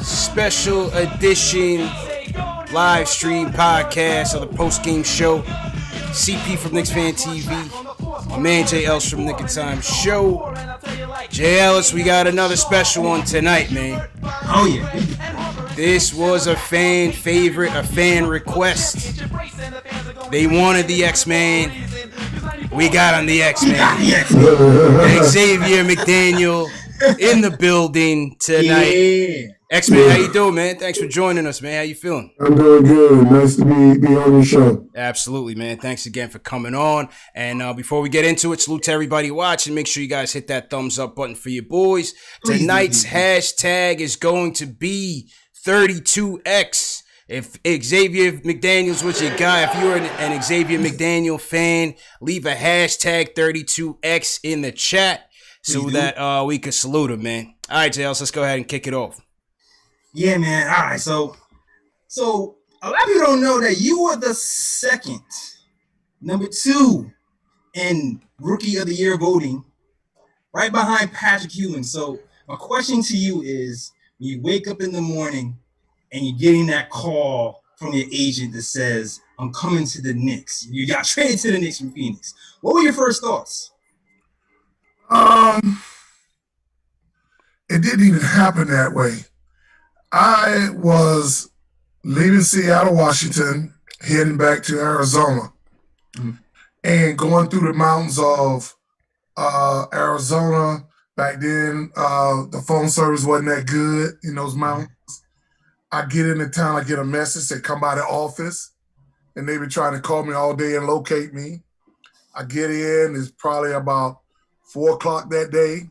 Special edition live stream podcast of the post-game show. CP from KnicksFanTV, my man J. Ellis from Nick of Time Show. J. Ellis, we got another special one tonight, man. Oh yeah. This was a fan favorite, a fan request. They wanted the X-Man. We got on the X-Man. Xavier McDaniel in the building tonight. Yeah. X-Man, how you doing, man? Thanks for joining us, man. How you feeling? I'm doing good. Nice to be on your show. Absolutely, man. Thanks again for coming on. And before we get into it, salute to everybody watching. Make sure you guys hit that thumbs up button for your boys. Tonight's hashtag is going to be 32X. If Xavier McDaniels was your guy, if you're an Xavier McDaniel fan, leave a hashtag 32X in the chat so that we can salute him, man. All right, Jales, let's go ahead and kick it off. Yeah, man. All right. So a lot of people don't know that you were the second, number 2 in Rookie of the Year voting, right behind Patrick Ewing. So my question to you is, when you wake up in the morning and you're getting that call from your agent that says, I'm coming to the Knicks. You got traded to the Knicks from Phoenix. What were your first thoughts? It didn't even happen that way. I was leaving Seattle, Washington, heading back to Arizona, and going through the mountains of Arizona. Back then, the phone service wasn't that good in those mountains. I get into town, I get a message that come by the office, and they been trying to call me all day and locate me. I get in, it's probably about 4 o'clock that day,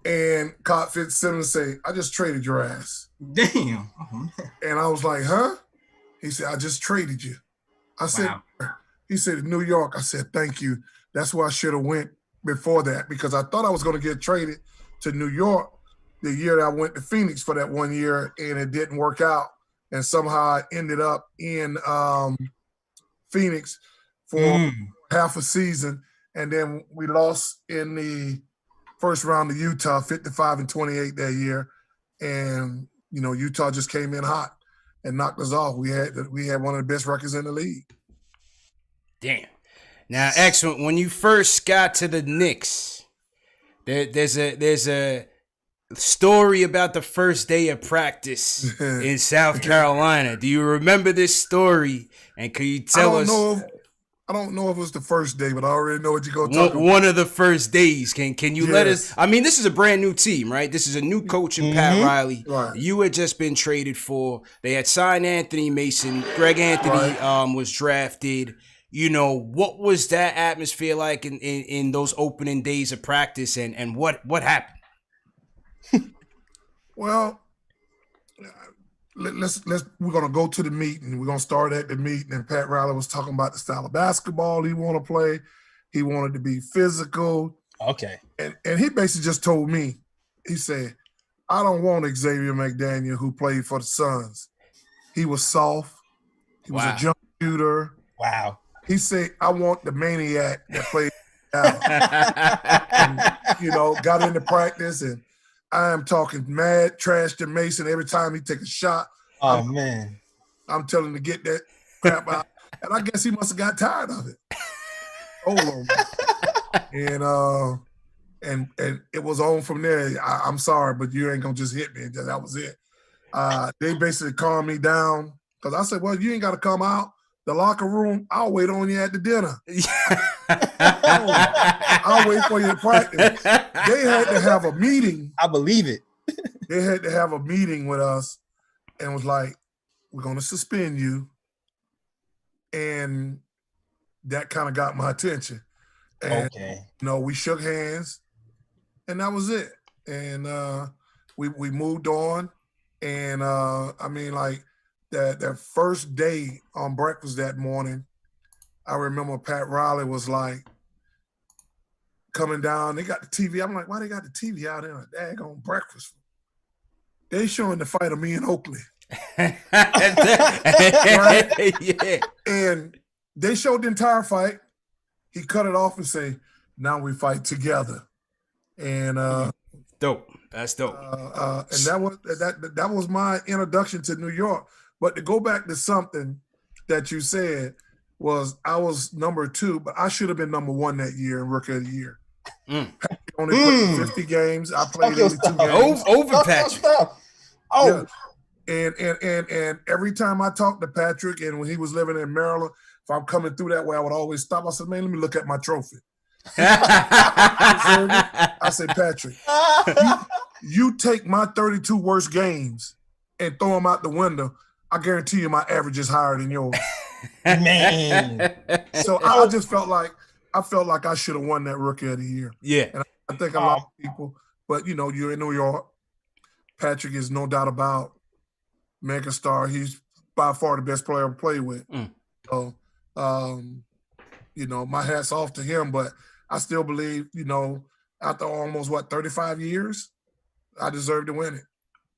and Cop Fitzsimmons say, I just traded your ass. Damn. And I was like, huh? He said, I just traded you. I said, wow. He said, New York. I said, thank you. That's where I should have went before that, because I thought I was going to get traded to New York the year that I went to Phoenix for that 1 year, and it didn't work out. And somehow I ended up in Phoenix for half a season. And then we lost in the first round to Utah, 55-28 that year. And, you know, Utah just came in hot and knocked us off. We had one of the best records in the league. Damn. Now, excellent. When you first got to the Knicks, there's a story about the first day of practice in South Carolina. Do you remember this story? And can you tell us? I don't know if it was the first day, but I already know what you're going to talk about. One of the first days. Can you let us? I mean, this is a brand new team, right? This is a new coach in Pat Riley. Right. You had just been traded for. They had signed Anthony Mason. Greg Anthony was drafted. You know, what was that atmosphere like in those opening days of practice, and what happened? Well, we're gonna go to the meeting. We're gonna start at the meeting, and Pat Riley was talking about the style of basketball he want to play. He wanted to be physical. Okay. And he basically just told me, he said, I don't want Xavier McDaniel, who played for the Suns. He was soft. He was a jump shooter. Wow. He said, I want the maniac that played and, you know, got into practice, and I am talking mad trash to Mason every time he take a shot. Oh, man. I'm telling him to get that crap out. And I guess he must have got tired of it. And it was on from there. I'm sorry, but you ain't going to just hit me. That was it. They basically calmed me down, because I said, well, you ain't got to come out the locker room. I'll wait on you at the dinner. I'll wait for you to practice. They had to have a meeting. I believe it. They had to have a meeting with us and was like, we're going to suspend you. And that kind of got my attention. And, you know, we shook hands, and that was it. And we moved on. And, I mean, like, that first day on breakfast that morning, I remember Pat Riley was like coming down. They got the TV. I'm like, why they got the TV out there? Daggone breakfast. They showing the fight of me and Oakley. Right? Yeah. And they showed the entire fight. He cut it off and say, now we fight together. And dope. That's dope. And that was my introduction to New York. But to go back to something that you said was I was number 2, but I should have been number 1 that year in Rookie of the Year. Patrick only played 50 games. I played 82 games. Over Patrick. Oh. Yeah. And every time I talked to Patrick, and when he was living in Maryland, if I'm coming through that way, I would always stop. I said, man, let me look at my trophy. I said, Patrick, you take my 32 worst games and throw them out the window, I guarantee you my average is higher than yours. Man. So I just felt like I should have won that Rookie of the Year. Yeah. And I think a lot of people, but you're in New York. Patrick is no doubt about megastar. He's by far the best player I've played with. So, my hat's off to him, but I still believe, after almost 35 years, I deserve to win it.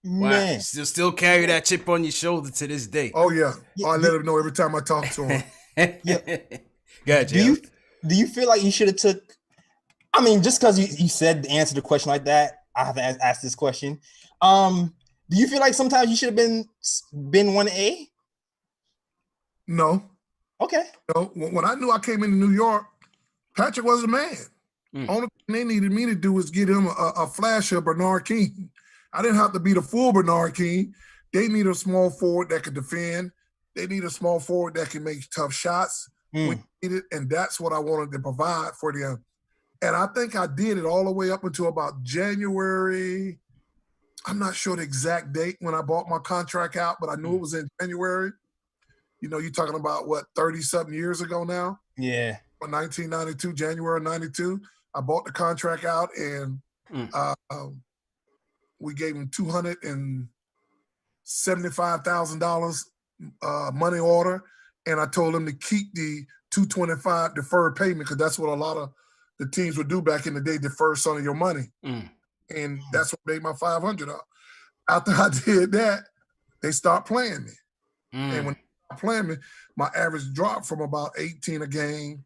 Wow. Man. Still carry that chip on your shoulder to this day. Oh yeah. I let him know every time I talk to him. Gotcha. Do you feel like you should have took? I mean, just because you said the answer to the question like that, I have to ask this question. Do you feel like sometimes you should have been 1A? No. Okay. No. When I knew I came into New York, Patrick was a man. Only thing they needed me to do was get him a flash of Bernard King. I didn't have to be the full Bernard King. They need a small forward that could defend. They need a small forward that can make tough shots. We needed, and that's what I wanted to provide for them. And I think I did it all the way up until about January. I'm not sure the exact date when I bought my contract out, but I knew it was in January. You're talking about 30-something years ago now? Yeah. 1992, January 92. I bought the contract out, and we gave him $275,000 money order, and I told him to keep the $225 deferred payment because that's what a lot of the teams would do back in the day, defer some of your money. And that's what made my $500 up. After I did that, they stopped playing me. And when they stopped playing me, my average dropped from about 18 a game.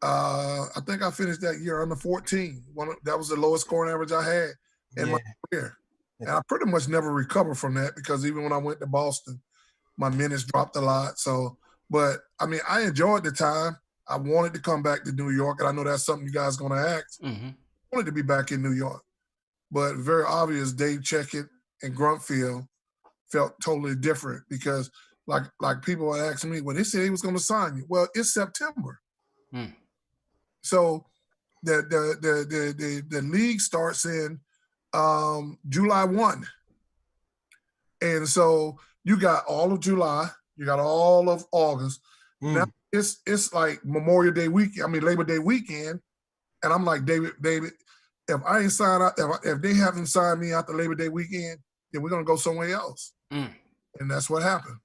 I think I finished that year under 14. That was the lowest scoring average I had in my career. And I pretty much never recovered from that because even when I went to Boston, my minutes dropped a lot. So, but I mean, I enjoyed the time. I wanted to come back to New York, and I know that's something you guys are going to ask. I wanted to be back in New York. But very obvious, Dave Checkett and Gruntfield felt totally different because like people were asking me, well, they said he was going to sign you. Well, it's September. So the league starts in July 1. And so you got all of July, you got all of August. Now it's like Labor Day weekend. And I'm like, David, if I ain't signed out, if they haven't signed me out the Labor Day weekend, then we're gonna go somewhere else. And that's what happened.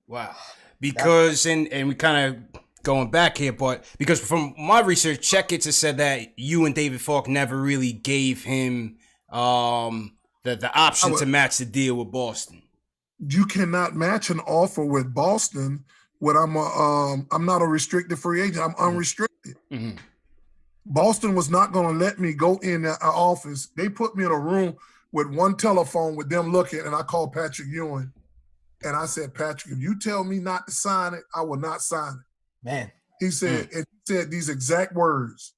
Wow. Because and we kind of going back here, but because from my research, Checkett has said that you and David Falk never really gave him the option to match the deal with Boston. You cannot match an offer with Boston when I'm not a restricted free agent. I'm unrestricted. Boston was not going to let me go in the office. They put me in a room with one telephone with them looking, and I called Patrick Ewing. And I said, Patrick, if you tell me not to sign it, I will not sign it. Man. He said, and he said these exact words.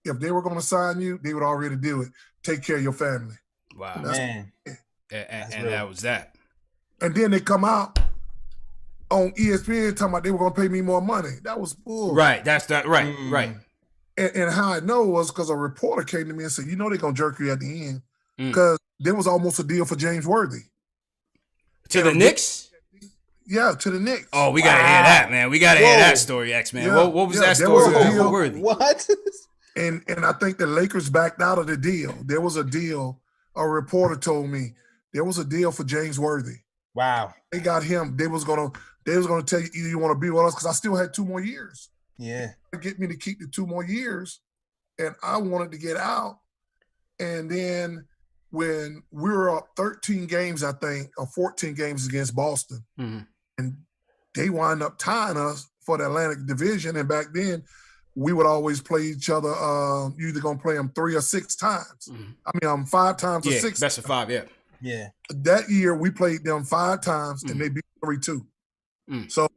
If they were going to sign you, they would already do it. Take care of your family. Wow. Man. And that was that. And then they come out on ESPN talking about they were going to pay me more money. That was bull. Right. That's that. Right. Right. And how I know was because a reporter came to me and said, they're going to jerk you at the end. Because there was almost a deal for James Worthy. To the Knicks? Yeah, to the Knicks. Oh, we got to hear that, man. We got to hear that story, X-Man. Yeah, what was that story for Worthy? What? And I think the Lakers backed out of the deal. There was a deal. A reporter told me there was a deal for James Worthy. Wow. They got him. They was gonna tell you either you want to be with us because I still had 2 more years. Yeah. To get me to keep the 2 more years, and I wanted to get out. And then when we were up 13 games, I think, or 14 games against Boston, and they wind up tying us for the Atlantic Division. And back then, we would always play each other. You either gonna play them 3 or 6 times. I mean, 5 times or 6. Best of 5. Yeah. Yeah. That year we played them 5 times and they beat 3-2. So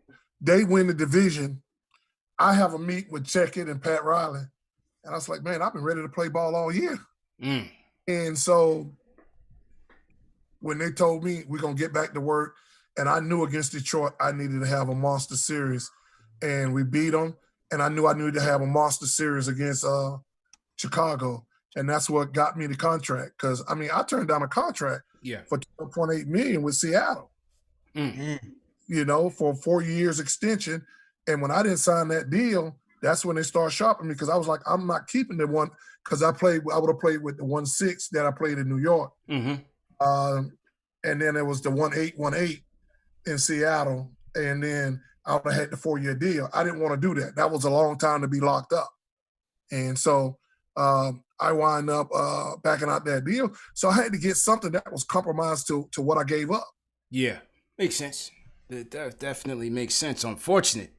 they win the division. I have a meet with Checkett and Pat Riley, and I was like, man, I've been ready to play ball all year. And so when they told me we're gonna get back to work, and I knew against Detroit I needed to have a monster series, and we beat them. And I knew I needed to have a monster series against Chicago, and that's what got me the contract. Because I mean, I turned down a contract for $12.8 million with Seattle. You know, for a 4 years extension. And when I didn't sign that deal, that's when they started shopping me, because I was like, I'm not keeping the one, because I would have played with the 1-6 that I played in New York. And then there was the 1-8 in Seattle, and then I would have had the 4-year deal. I didn't want to do that. That was a long time to be locked up. And so I wind up backing out that deal. So I had to get something that was compromised to what I gave up. Yeah, makes sense. It definitely makes sense. Unfortunate.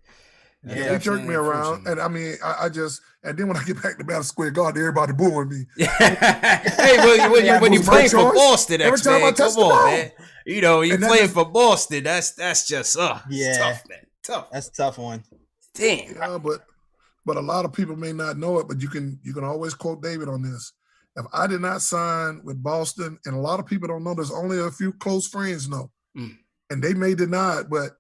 Yeah, it jerked me around. And I mean, I just, and then when I get back to Madison Square Garden, everybody booing me. Hey, when you play for Boston, every time I touch the ball, man. You know, you playing for Boston, that's just tough, man. Tough. That's a tough one. Damn. Yeah, but a lot of people may not know it, but you can always quote David on this. If I did not sign with Boston, and a lot of people don't know, there's only a few close friends know, and they may deny it, but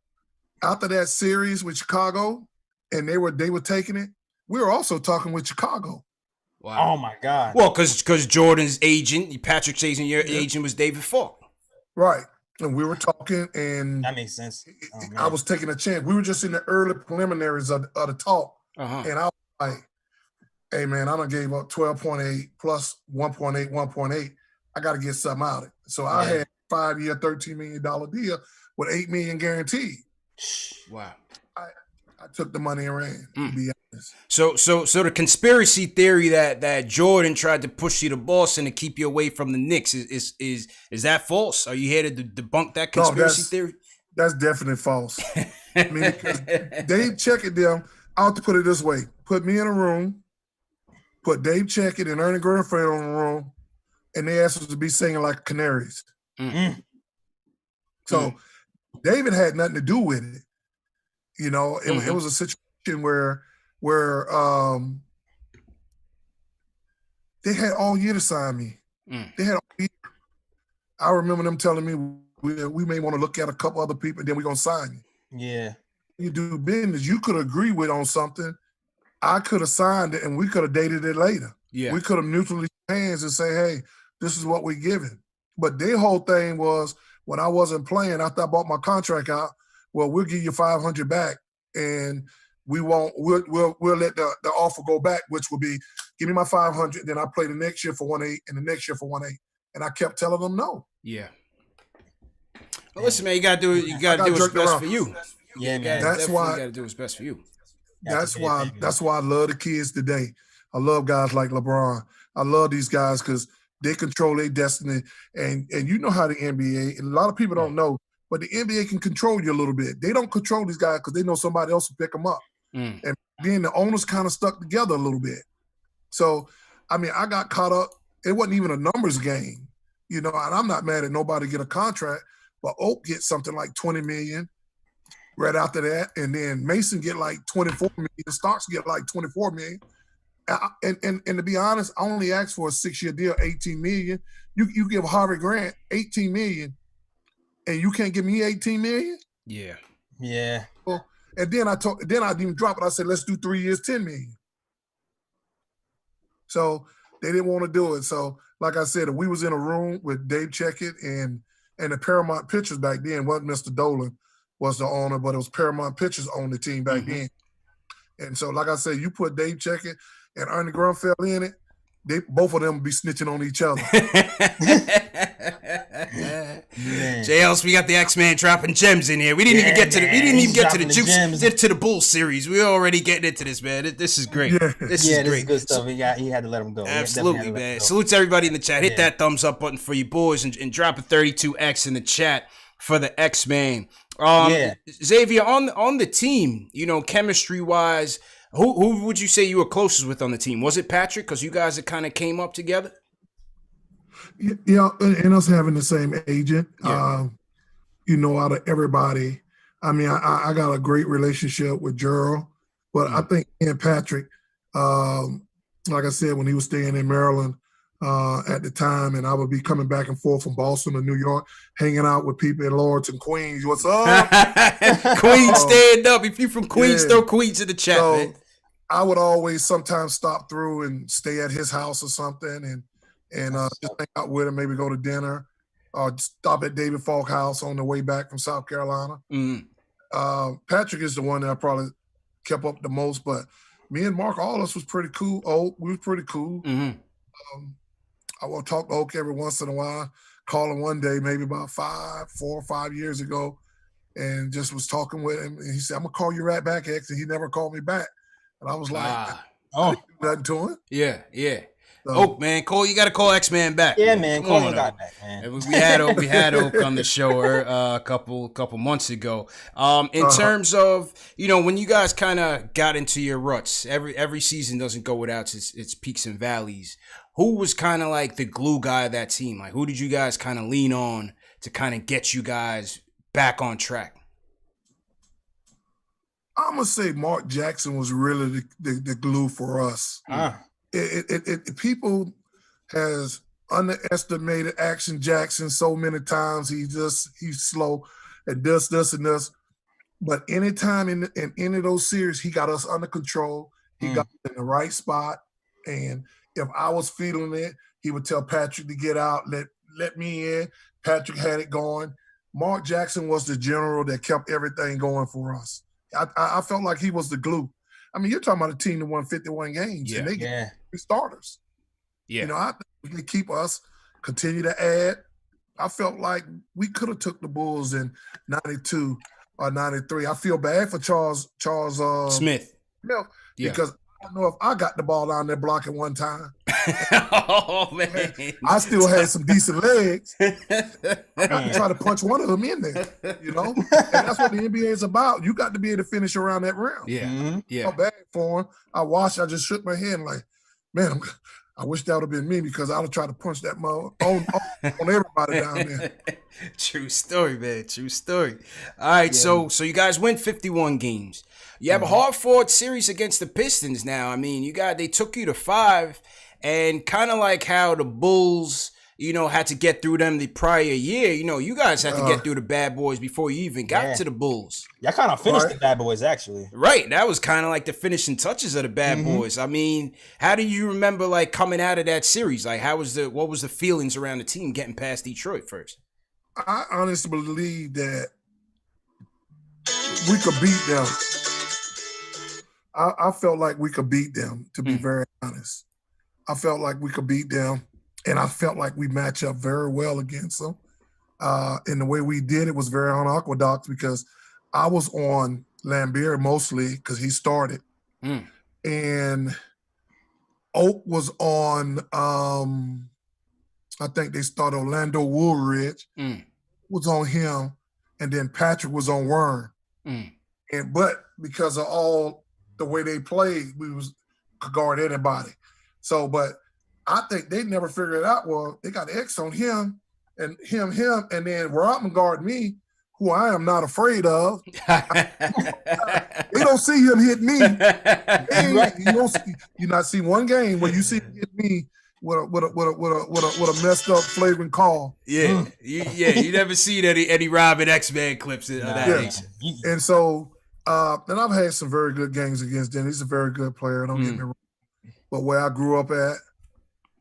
after that series with Chicago, and they were taking it, we were also talking with Chicago. Wow. Oh my God. Well, because Jordan's agent, Patrick Chase, your agent was David Falk. Right. And we were talking, and that makes sense. I was taking a chance. We were just in the early preliminaries of the talk. And I was like, hey man, I done gave up 12.8 plus 1.8. I got to get something out of it. So I had a 5-year, $13 million deal with $8 million guaranteed. Wow. I took the money and ran, to be honest. So the conspiracy theory that Jordan tried to push you to Boston to keep you away from the Knicks is that false? Are you here to debunk that conspiracy theory? That's definitely false. I mean, because Dave Checkett them, I'll have to put it this way: put me in a room, put Dave Checkett and Ernie Grunfeld in a room, and they asked us to be singing like canaries. So David had nothing to do with it. You know, it was a situation where they had all year to sign me. They had all year. I remember them telling me we may want to look at a couple other people, and then we're gonna sign you. Yeah. You do business. You could agree with on something. I could have signed it, and we could have dated it later. Yeah. We could have mutually hands and say, hey, this is what we're giving. But their whole thing was, when I wasn't playing, after I bought my contract out, well, we'll give you $500 back, and we'll let the offer go back, which will be, give me my $500, then I play the next year for 1.8 and the next year for 1.8. And I kept telling them no. Yeah. Well, listen, man, you gotta do what's best for you. Yeah, man. That's why you gotta do what's best for you. That's why I love the kids today. I love guys like LeBron. I love these guys because they control their destiny. And you know how the NBA, and a lot of people don't know, but the NBA can control you a little bit. They don't control these guys because they know somebody else will pick them up. And being the owners kind of stuck together a little bit. So, I mean, I got caught up. It wasn't even a numbers game, you know, and I'm not mad at nobody get a contract, but Oak gets something like $20 million right after that. And then Mason get like $24 million. Starks get like $24 million. And to be honest, I only asked for a 6-year deal, $18 million. You give Harvey Grant $18 million, and you can't give me $18 million? Yeah. Yeah. Well, and then I didn't even drop it. I said, let's do 3 years, $10 million. So they didn't want to do it. So, like I said, we was in a room with Dave Checkett and the Paramount Pictures back then. Wasn't Mr. Dolan was the owner, but it was Paramount Pictures owned the team back then. And so, like I said, you put Dave Checkett and Ernie Grunfeld in it, both of them be snitching on each other. JLs, we got the X-Man dropping gems in here. We didn't even get to the Juice to the Bulls series. We're already getting into this, man. This is great. Yeah. This is great. This is good stuff. He had to let him go. Absolutely, man. Salute to everybody in the chat. Hit that thumbs up button for you boys and drop a 32X in the chat for the X-Man. Xavier, on the team, you know, chemistry-wise, Who would you say you were closest with on the team? Was it Patrick? Because you guys kind of came up together. Yeah, and us having the same agent. Yeah. Out of everybody, I mean, I got a great relationship with Gerald, but I think and Patrick, like I said, when he was staying in Maryland at the time, and I would be coming back and forth from Boston to New York, hanging out with people in Lawrence and Queens. What's up? Queens, stand up. If you're from Queens, throw Queens in the chat, man. I would always sometimes stop through and stay at his house or something and just hang out with him, maybe go to dinner, or stop at David Falk house on the way back from South Carolina. Patrick is the one that I probably kept up the most, but me and Mark, all of us was pretty cool. We was pretty cool. I will talk to Oak every once in a while, call him one day, maybe about 4 or 5 years ago, and just was talking with him. And he said, I'm going to call you right back, X, and he never called me back. And I was like, I didn't do nothing to him. Yeah. So, man, Cole, you got to call X-Man back. Yeah, man, call him back, man. We had Oak on the show a couple months ago. In terms of, when you guys kind of got into your ruts, every season doesn't go without its peaks and valleys. Who was kind of like the glue guy of that team? Like, who did you guys kind of lean on to kind of get you guys back on track? I'm going to say Mark Jackson was really the glue for us. People has underestimated Action Jackson so many times. He's slow and does this and this. But anytime in any of those series, he got us under control. He got in the right spot. And if I was feeling it, he would tell Patrick to get out, let me in. Patrick had it going. Mark Jackson was the general that kept everything going for us. I felt like he was the glue. I mean, you're talking about a team that won 51 games, and they get 3 starters. Yeah. I think they keep us, continue to add. I felt like we could have took the Bulls in 92 or 93. I feel bad for Charles Smith. Because I don't know if I got the ball down there blocking one time. Oh, man. I still had some decent legs. I got to try to punch one of them in there, And that's what the NBA is about. You got to be able to finish around that rim. Yeah. I bad for him. I just shook my head like, man, I wish that would have been me because I would have tried to punch that mother on everybody down there. True story, man. True story. All right, so you guys win 51 games. You have a hard-fought series against the Pistons now. I mean, they took you to 5, and kind of like how the Bulls, had to get through them the prior year. You guys had to get through the bad boys before you even got to the Bulls. Y'all kind of finished the bad boys, actually. Right. That was kind of like the finishing touches of the bad boys. I mean, how do you remember like coming out of that series? Like, what was the feelings around the team getting past Detroit first? I honestly believe that we could beat them. I felt like we could beat them, to be very honest. I felt like we could beat them, and I felt like we match up very well against them. And the way we did it was very unorthodox because I was on Lambeer mostly because he started. And Oak was on, I think they started Orlando Woolridge, was on him, and then Patrick was on Wern. But because of all the way they played, we could guard anybody. So, but I think they never figured it out. Well, they got X on him, and then Rodman guard me, who I am not afraid of. They don't see him hit me. You not see one game where you see him hit me with a messed up flavoring call. Yeah, you never seen any Robin X-Man clips of that nature. And so, and I've had some very good games against him. He's a very good player. Don't get me wrong. But where I grew up at,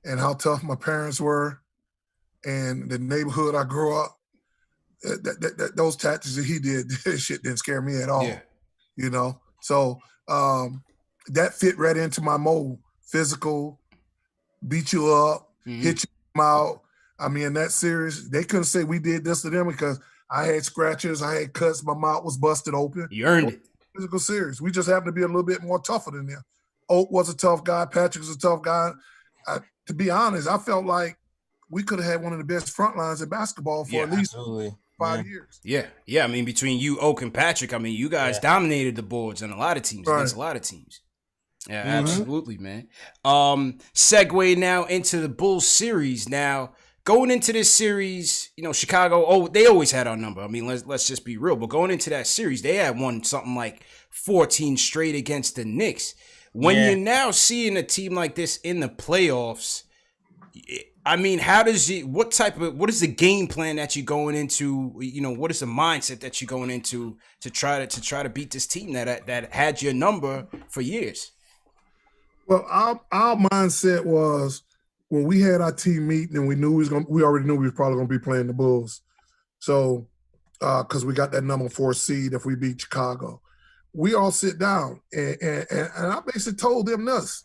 and how tough my parents were, and the neighborhood I grew up, those tactics that he did, that shit didn't scare me at all. So that fit right into my mold. Physical, beat you up, hit you out. I mean, in that series, they couldn't say we did this to them because I had scratches, I had cuts, my mouth was busted open. You earned it. Physical series. We just happened to be a little bit more tougher than them. Oak was a tough guy. Patrick was a tough guy. To be honest, I felt like we could have had one of the best front lines in basketball for at least 5 years. Yeah. I mean, between you, Oak, and Patrick, I mean, you guys dominated the boards on a lot of teams, against a lot of teams. Yeah, absolutely, man. Segue now into the Bulls series. Now, going into this series, Chicago, they always had our number. I mean, let's just be real. But going into that series, they had won something like 14 straight against the Knicks. When you're now seeing a team like this in the playoffs, I mean, what is the game plan that you're going into? What is the mindset that you're going into to try to beat this team that had your number for years? Well, our mindset was when we had our team meeting and we already knew we was probably going to be playing the Bulls. So, because we got that number 4 seed if we beat Chicago, we all sit down and I basically told them this.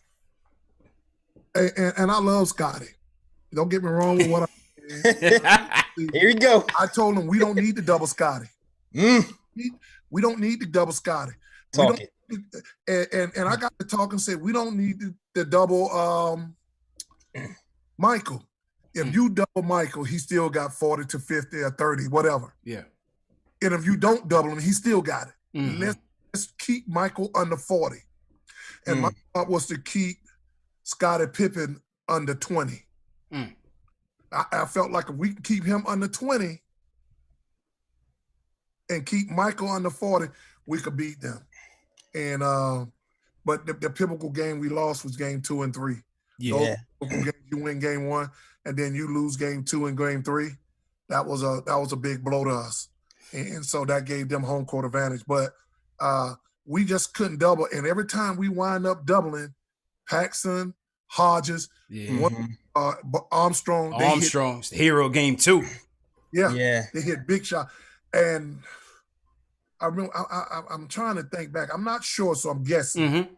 And I love Scotty. Don't get me wrong with what I Here we go. I told him we don't need to double Scotty. We don't need to double Scotty. Talk it. And I got to talk and say we don't need to double Michael. If you double Michael, he still got 40 to 50 or 30, whatever. Yeah. And if you don't double him, he still got it. Mm-hmm. Let's keep Michael under 40. And my thought was to keep Scottie Pippen under 20. I felt like if we can keep him under 20 and keep Michael under 40, we could beat them. And but the pivotal game we lost was game 2 and 3. Yeah. You win game 1 and then you lose game 2 and game 3. That was a big blow to us. And so that gave them home court advantage. But we just couldn't double. And every time we wind up doubling, Paxson, Hodges, Armstrong's the hero game 2. Yeah. They hit big shot. And I remember, I'm trying to think back. I'm not sure, so I'm guessing.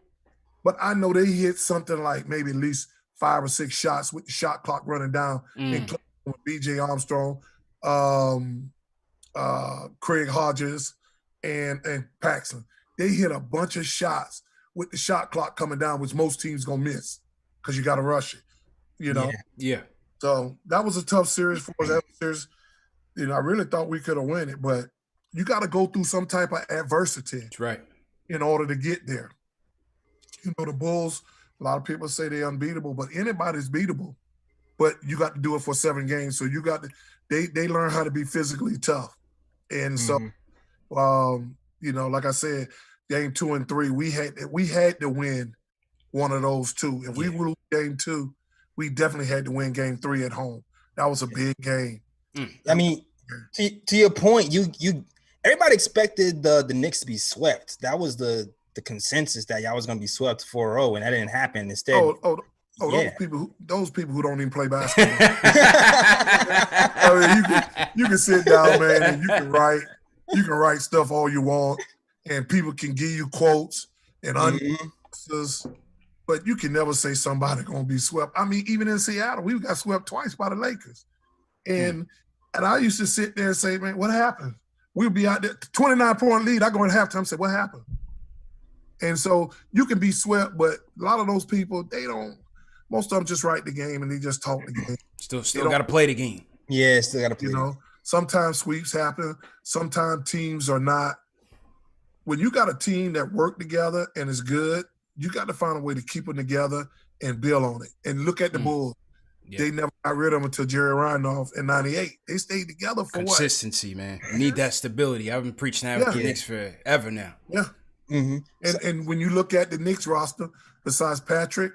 But I know they hit something like maybe at least 5 or 6 shots with the shot clock running down, including B.J. Armstrong, Craig Hodges, and Paxson. They hit a bunch of shots with the shot clock coming down, which most teams gonna miss because you got to rush it. Yeah. So that was a tough series for us. That series, I really thought we could have won it, but you got to go through some type of adversity. That's right. In order to get there. The Bulls, a lot of people say they're unbeatable, but anybody's beatable. But you got to do it for 7 games. So you got to, they learn how to be physically tough. And so, like I said, game 2 and 3, we had to win one of those 2. If we lose game 2, we definitely had to win game 3 at home. That was a big game. I mean, to your point, you everybody expected the Knicks to be swept. That was the consensus that y'all was going to be swept 4-0, and that didn't happen. Instead, those people who don't even play basketball. I mean, you can sit down, man, and you can write stuff all you want, and people can give you quotes and answers, but you can never say somebody going to be swept. I mean, even in Seattle, we got swept twice by the Lakers, and I used to sit there and say, man, what happened? We'll be out there, 29-point lead. I go in halftime and say, what happened? And so you can be swept, but a lot of those people, most of them just write the game and they just talk the game. Still got to play the game. Yeah, still got to play. Sometimes sweeps happen. Sometimes teams are not. When you got a team that work together and is good, you got to find a way to keep them together and build on it. And look at the Bulls. Yeah. They never got rid of them until Jerry Randolph in 98. They stayed together for consistency, man. You need that stability. I've been preaching that with the Knicks forever now. Yeah. And when you look at the Knicks roster, besides Patrick,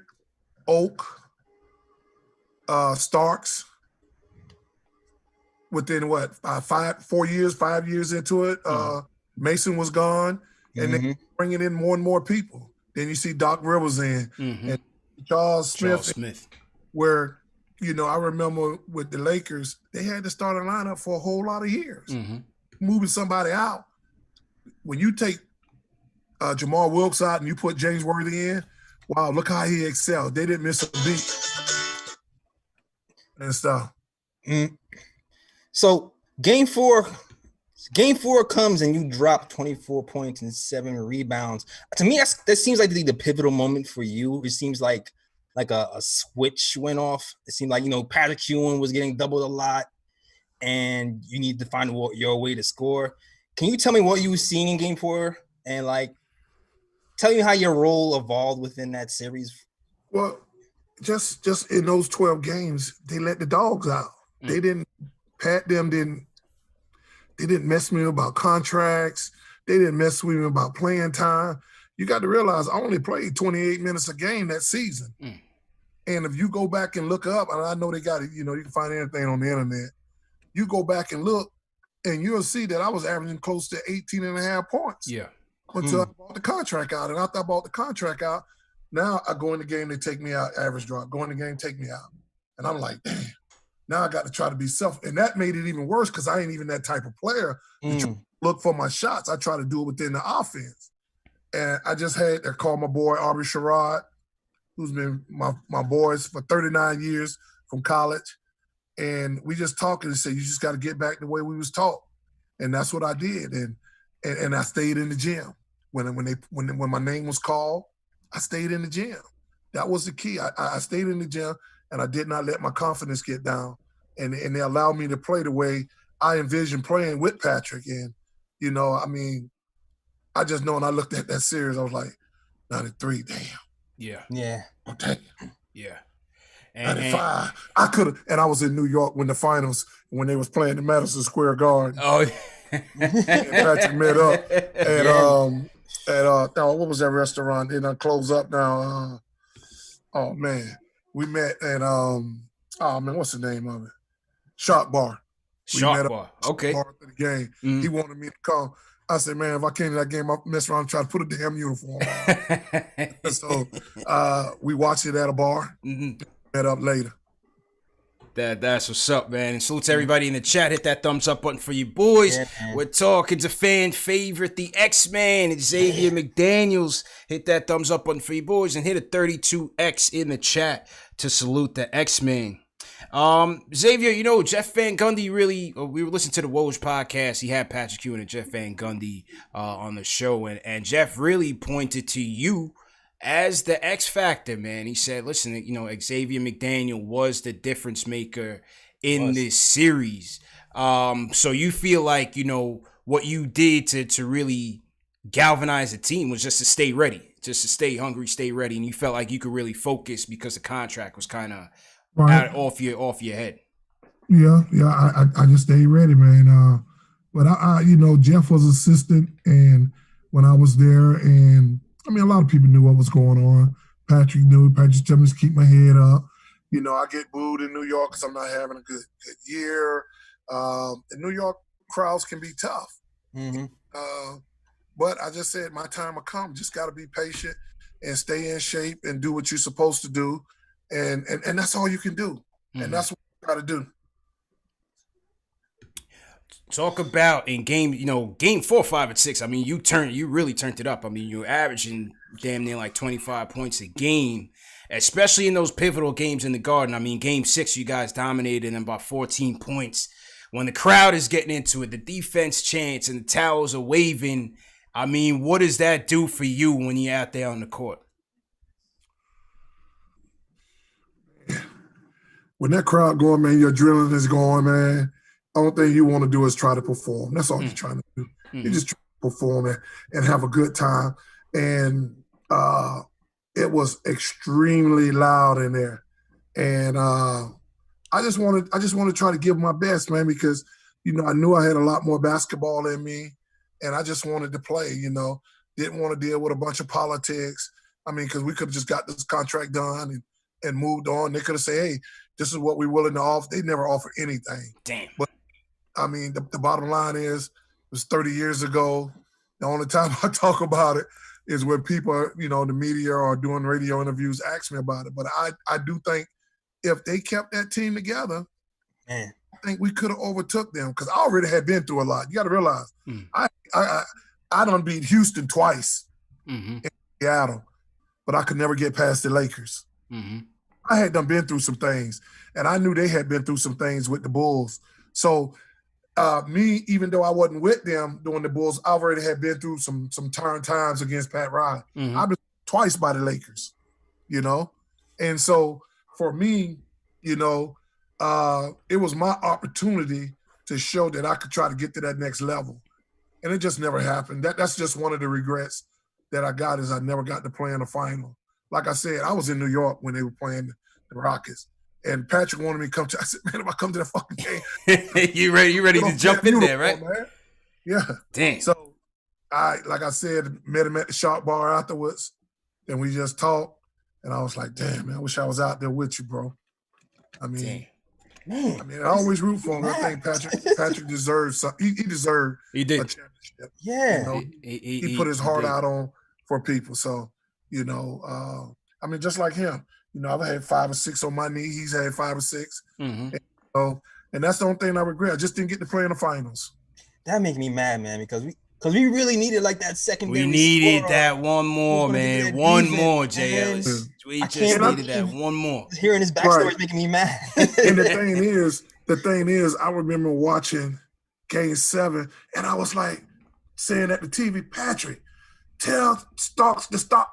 Oak, Starks, within 5 years into it, Mason was gone, and they bringing in more and more people. Then you see Doc Rivers in, and Charles Smith, where I remember with the Lakers, they had to start a lineup for a whole lot of years, moving somebody out. When you take Jamal Wilkes out and you put James Worthy in, wow, look how he excelled. They didn't miss a beat and stuff. So game four comes and you drop 24 points and 7 rebounds. To me, that seems like the pivotal moment for you. It seems like a switch went off. It seemed like, Patrick Ewing was getting doubled a lot and you need to find your way to score. Can you tell me what you were seeing in game 4 and tell me how your role evolved within that series. Well, just in those 12 games, they let the dogs out. They didn't pat them, they didn't mess with me about contracts. They didn't mess with me about playing time. You got to realize I only played 28 minutes a game that season. And if you go back and look up, and I know they got it, you can find anything on the internet. You go back and look, and you'll see that I was averaging close to 18 and a half points. Yeah. Until I bought the contract out. And after I bought the contract out, now I go in the game, they take me out, average drop. Go in the game, take me out. And I'm like, damn, now I got to try to be and that made it even worse because I ain't even that type of player to look for my shots. I try to do it within the offense. And I just had to call my boy, Aubrey Sherrod, who's been my boys for 39 years from college. And we just talked and said, you just got to get back the way we was taught. And that's what I did. And I stayed in the gym. When my name was called, I stayed in the gym. That was the key. I stayed in the gym and I did not let my confidence get down. And they allowed me to play the way I envisioned playing with Patrick. And, I just know when I looked at that series, I was like, 93, damn. Yeah. Yeah. Oh, damn. Yeah. 95. I could have, and I was in New York when the finals, when they was playing the Madison Square Garden. Oh, and Patrick met up. And what was that restaurant? They done closed up now. Oh man. We met at what's the name of it? Shark Bar. Shark Bar. Okay. Bar after the game. He wanted me to come. I said, man, if I came to that game, I'll mess around and try to put a damn uniform on. So we watched it at a bar. Met up later. That's what's up, man. And salute to everybody in the chat. Hit that thumbs up button for you boys. Yeah, we're talking to fan favorite, the X-Man, Xavier McDaniels. Hit that thumbs up button for you boys and hit a 32X in the chat to salute the X-Man. Xavier, Jeff Van Gundy we were listening to the Woj podcast. He had Patrick Ewing and Jeff Van Gundy on the show, and Jeff really pointed to you as the X factor, man. He said, listen, Xavier McDaniel was the difference maker in this series. So you feel like, what you did to really galvanize the team was just to stay ready, just to stay hungry, stay ready. And you felt like you could really focus because the contract was kind of off your head. Yeah. I just stayed ready, man. But I Jeff was assistant, and when I was there, and a lot of people knew what was going on. Patrick knew. Patrick told me to keep my head up. I get booed in New York because I'm not having a good year. The New York crowds can be tough. But I just said my time will come. Just got to be patient and stay in shape and do what you're supposed to do. And that's all you can do. And that's what you got to do. Talk about in game 4, 5, and 6. You really turned it up. You're averaging damn near like 25 points a game, especially in those pivotal games in the Garden. Game 6, you guys dominated in about 14 points. When the crowd is getting into it, the defense chants and the towels are waving. What does that do for you when you're out there on the court? When that crowd going, man, your adrenaline is going, man. Only thing you want to do is try to perform. That's all you're trying to do. You just try to perform and have a good time. And it was extremely loud in there. And I just want to try to give my best, man, because I knew I had a lot more basketball in me, and I just wanted to play. Didn't want to deal with a bunch of politics. Because we could have just got this contract done and moved on. They could have said, hey, this is what we're willing to offer. They never offer anything. Damn. But the bottom line is, it was 30 years ago. The only time I talk about it is when people, the media or doing radio interviews ask me about it. But I do think if they kept that team together, man, I think we could have overtook them, because I already had been through a lot. You got to realize, I done beat Houston twice in Seattle, but I could never get past the Lakers. I had done been through some things, and I knew they had been through some things with the Bulls. So me, even though I wasn't with them during the Bulls, I already had been through some turn times against Pat Riley. I've been twice by the Lakers, And so for me, it was my opportunity to show that I could try to get to that next level. And it just never happened. That's just one of the regrets that I got is I never got to play in the final. Like I said, I was in New York when they were playing the Rockets. And Patrick wanted me to come to. I said, man, if I come to the fucking game, you ready to jump in there, right? Man. Yeah. Damn. So like I said, met him at the Shark Bar afterwards, and we just talked. And I was like, damn, man, I wish I was out there with you, bro. I mean, I always root for him. I think Patrick deserves something. He deserved a championship. Yeah. You know, he put his heart out on for people. So, you know, I mean, just like him. You know, I've had 5 or 6 on my knee. He's had 5 or 6. And that's the only thing I regret. I just didn't get to play in the finals. That makes me mad, man, because we really needed like that secondary. We needed scorer. that one more, man. One more, JL. We just needed that one more. Hearing his backstory is making me mad. And the thing is, I remember watching Game 7, and I was like saying at the TV, Patrick, tell Starks to stop,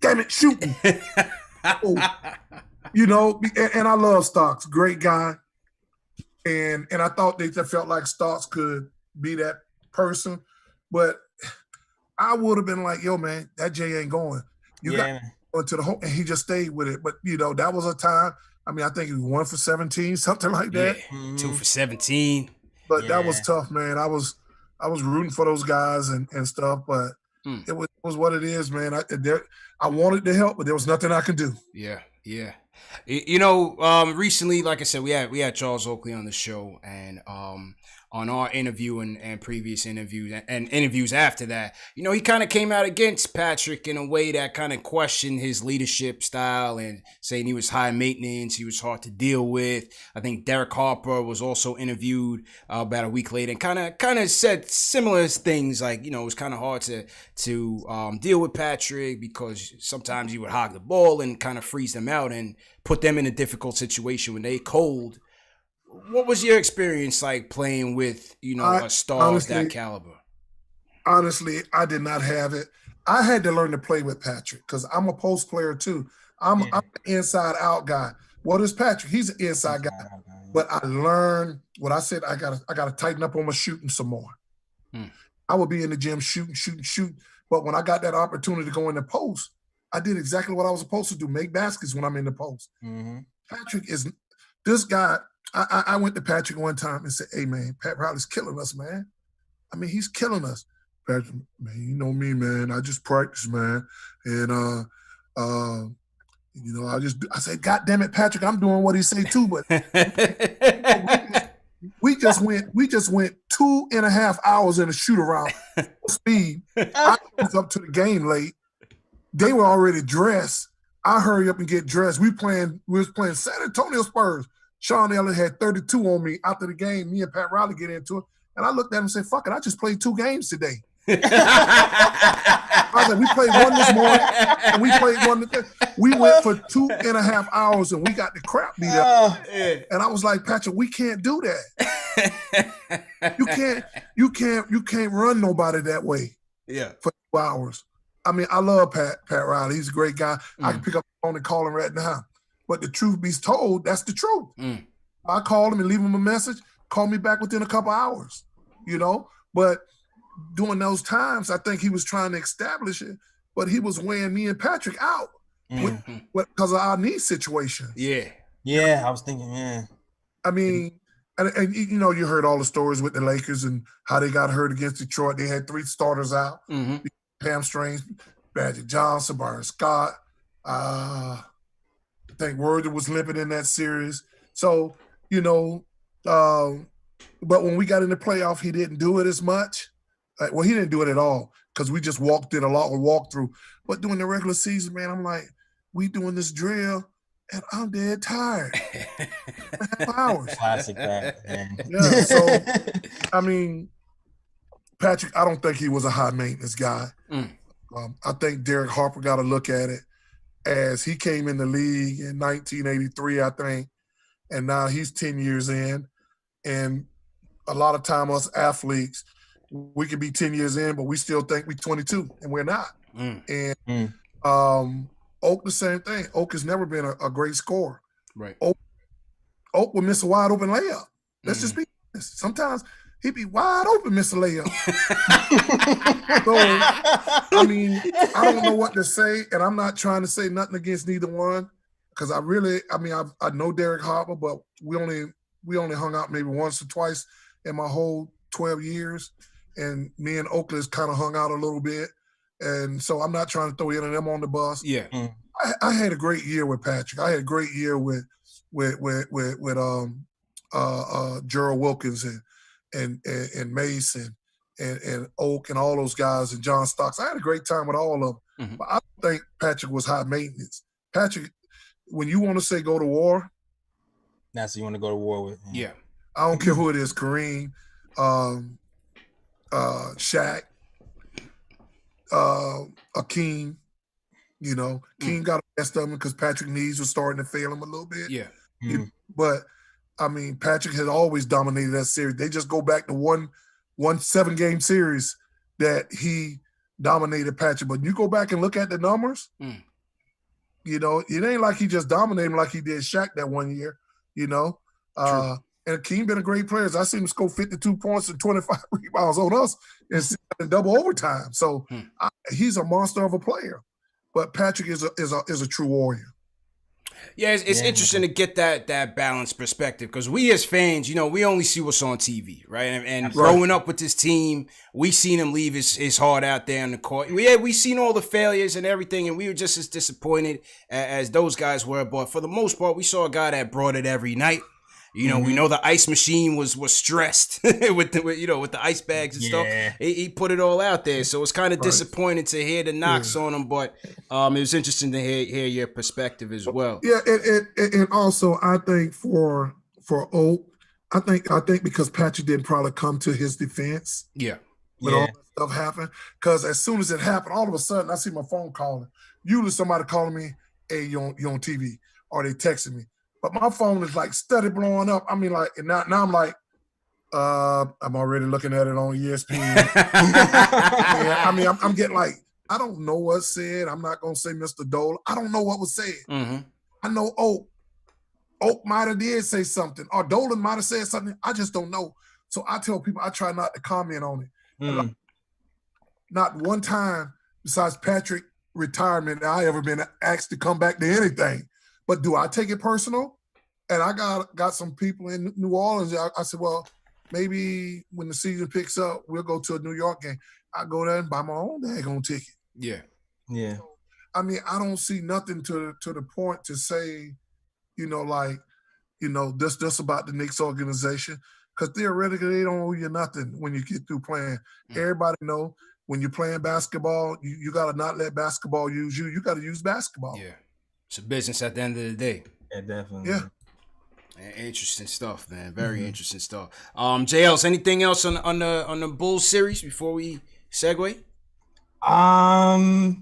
damn it, shooting. You know, and I love Starks, great guy. And I thought they felt like Starks could be that person. But I would have been like, yo, man, that J ain't going. You got going to the home, and he just stayed with it. But, you know, that was a time. I mean, I think he was 1 for 17, something like that. Yeah, 2 for 17. But that was tough, man. I was rooting for those guys and stuff, but it was what it is, man. I wanted to help, but there was nothing I could do. Yeah. You know, recently, like I said, we had Charles Oakley on the show, and on our interview and previous interviews and interviews after that, you know, he kind of came out against Patrick in a way that kind of questioned his leadership style and saying he was high maintenance, he was hard to deal with. I think Derek Harper was also interviewed about a week later and kind of said similar things, like, you know, it was kind of hard to deal with Patrick because sometimes he would hog the ball and kind of freeze them out and put them in a difficult situation when they cold. What was your experience like playing with, you know, a star of that caliber? Honestly, I did not have it. I had to learn to play with Patrick because I'm a post player too. I'm an inside out guy. What is Patrick? He's an inside guy. But I learned what I said. I gotta tighten up on my shooting some more. I would be in the gym shooting. But when I got that opportunity to go in the post, I did exactly what I was supposed to do: make baskets when I'm in the post. Patrick is this guy. I went to Patrick one time and said, hey, man, Pat Riley's killing us, man. I mean, he's killing us. Patrick, man, you know me, man. I just practice, man. And, you know, I said, God damn it, Patrick, I'm doing what he say too. But we just went 2.5 hours in a shoot around speed. I was up to the game late. They were already dressed. I hurry up and get dressed. We was playing San Antonio Spurs. Sean Elliott had 32 on me after the game. Me and Pat Riley get into it. And I looked at him and said, fuck it, I just played 2 games today. I was like, we played one this morning and we played one today. We went for 2.5 hours and we got the crap beat up. And I was like, Patrick, we can't do that. You can't run nobody that way. For 2 hours. I mean, I love Pat Riley. He's a great guy. I can pick up the phone and call him right now. But the truth be told, that's the truth. I call him and leave him a message, call me back within a couple hours, you know? But during those times, I think he was trying to establish it, but he was weighing me and Patrick out because of our knee situation. Yeah, I was thinking, I mean, and you know, you heard all the stories with the Lakers and how they got hurt against Detroit. They had 3 starters out, hamstrings, Magic Johnson, Byron Scott, I think Worthy was limping in that series. So, you know, but when we got in the playoff, he didn't do it as much. Well, he didn't do it at all because we just walked it a lot or walked through. But during the regular season, man, I'm like, we doing this drill and I'm dead tired. 1.5 hours. Classic that, man. Yeah, so, I mean, Patrick, I don't think he was a high maintenance guy. I think Derek Harper got to look at it as he came in the league in 1983, I think, and now he's 10 years in. And a lot of time us athletes, we could be 10 years in, but we still think we're 22, and we're not. And Oak, the same thing. Oak has never been a great scorer. Right. Oak will miss a wide open layup. Let's just be honest. Sometimes he'd be wide open, Mr. Layup. So, I mean, I don't know what to say, and I'm not trying to say nothing against neither one, because I know Derek Harper, but we only hung out maybe once or twice in my whole 12 years, and me and Oakley's kind of hung out a little bit, and so I'm not trying to throw any of them on the bus. Yeah. I had a great year with Patrick. I had a great year with Gerald Wilkins and Mason and Oak and all those guys and John Stocks. I had a great time with all of them. Mm-hmm. But I don't think Patrick was high maintenance. Patrick, when you want to say go to war, that's who you want to go to war with. Yeah. I don't care who it is, Kareem, Shaq, Akeem. You know, King got the best of him because Patrick's knees were starting to fail him a little bit. Yeah. But, I mean, Patrick had always dominated that series. They just go back to one 7-game series that he dominated Patrick. But you go back and look at the numbers, you know, it ain't like he just dominated him like he did Shaq that one year, you know. And Akeem been a great player. I seen him score 52 points and 25 rebounds on us in double overtime. So he's a monster of a player. But Patrick is a true warrior. Yeah, it's interesting to get that balanced perspective because we as fans, you know, we only see what's on TV, right? And growing up with this team, we seen him leave his heart out there on the court. We seen all the failures and everything, and we were just as disappointed as those guys were. But for the most part, we saw a guy that brought it every night. You know, we know the ice machine was stressed with the ice bags and stuff. He put it all out there, so it's kind of disappointing to hear the knocks on him. But it was interesting to hear your perspective as well. Yeah, and also I think for Oak, I think because Patrick didn't probably come to his defense. Yeah, when all that stuff happened, because as soon as it happened, all of a sudden I see my phone calling. Usually somebody calling me, "Hey, you on TV?" or they texting me. But my phone is like steady blowing up. I mean, like, and now I'm like, I'm already looking at it on ESPN. I'm getting like, I don't know what's said. I'm not gonna say Mr. Dole. I don't know what was said. I know Oak might have did say something, or Dolan might have said something. I just don't know. So I tell people I try not to comment on it. Like, not one time besides Patrick retirement I ever been asked to come back to anything. But do I take it personal? And I got some people in New Orleans. I said, well, maybe when the season picks up, we'll go to a New York game. I go there and buy my own daggone ticket. Yeah. So, I mean, I don't see nothing to the point to say, you know, like, you know, this about the Knicks organization. Because theoretically, they don't owe you nothing when you get through playing. Everybody know when you're playing basketball, you got to not let basketball use you. You got to use basketball. Yeah. It's a business at the end of the day. Yeah, definitely. Yeah. Interesting stuff, man. Very interesting stuff. JLs, anything else on the Bulls series before we segue? Nah,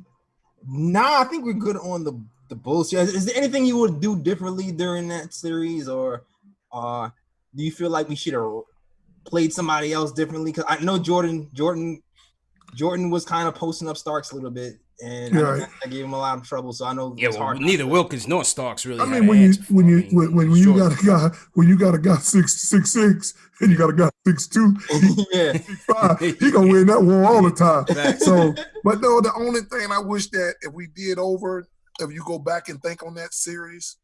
I think we're good on the Bulls series. Is there anything you would do differently during that series, or do you feel like we should have played somebody else differently? Because I know Jordan was kind of posting up Starks a little bit. And I gave him a lot of trouble, so I know. Yeah, well, neither Wilkins nor Starks really. I mean, when you got a guy 6'6" and you got a guy 6'2", 6'5", he gonna win that war all the time. So, but no, the only thing I wish that if we did over, if you go back and think on that series,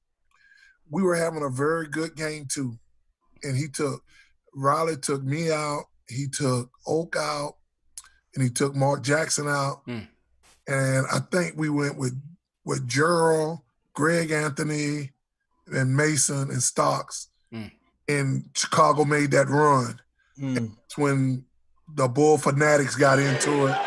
we were having a very good game too, and Riley took me out, he took Oak out, and he took Mark Jackson out. And I think we went with Gerald, Greg Anthony, and Mason and Stocks. And Chicago made that run. And that's when the Bull Fanatics got into it.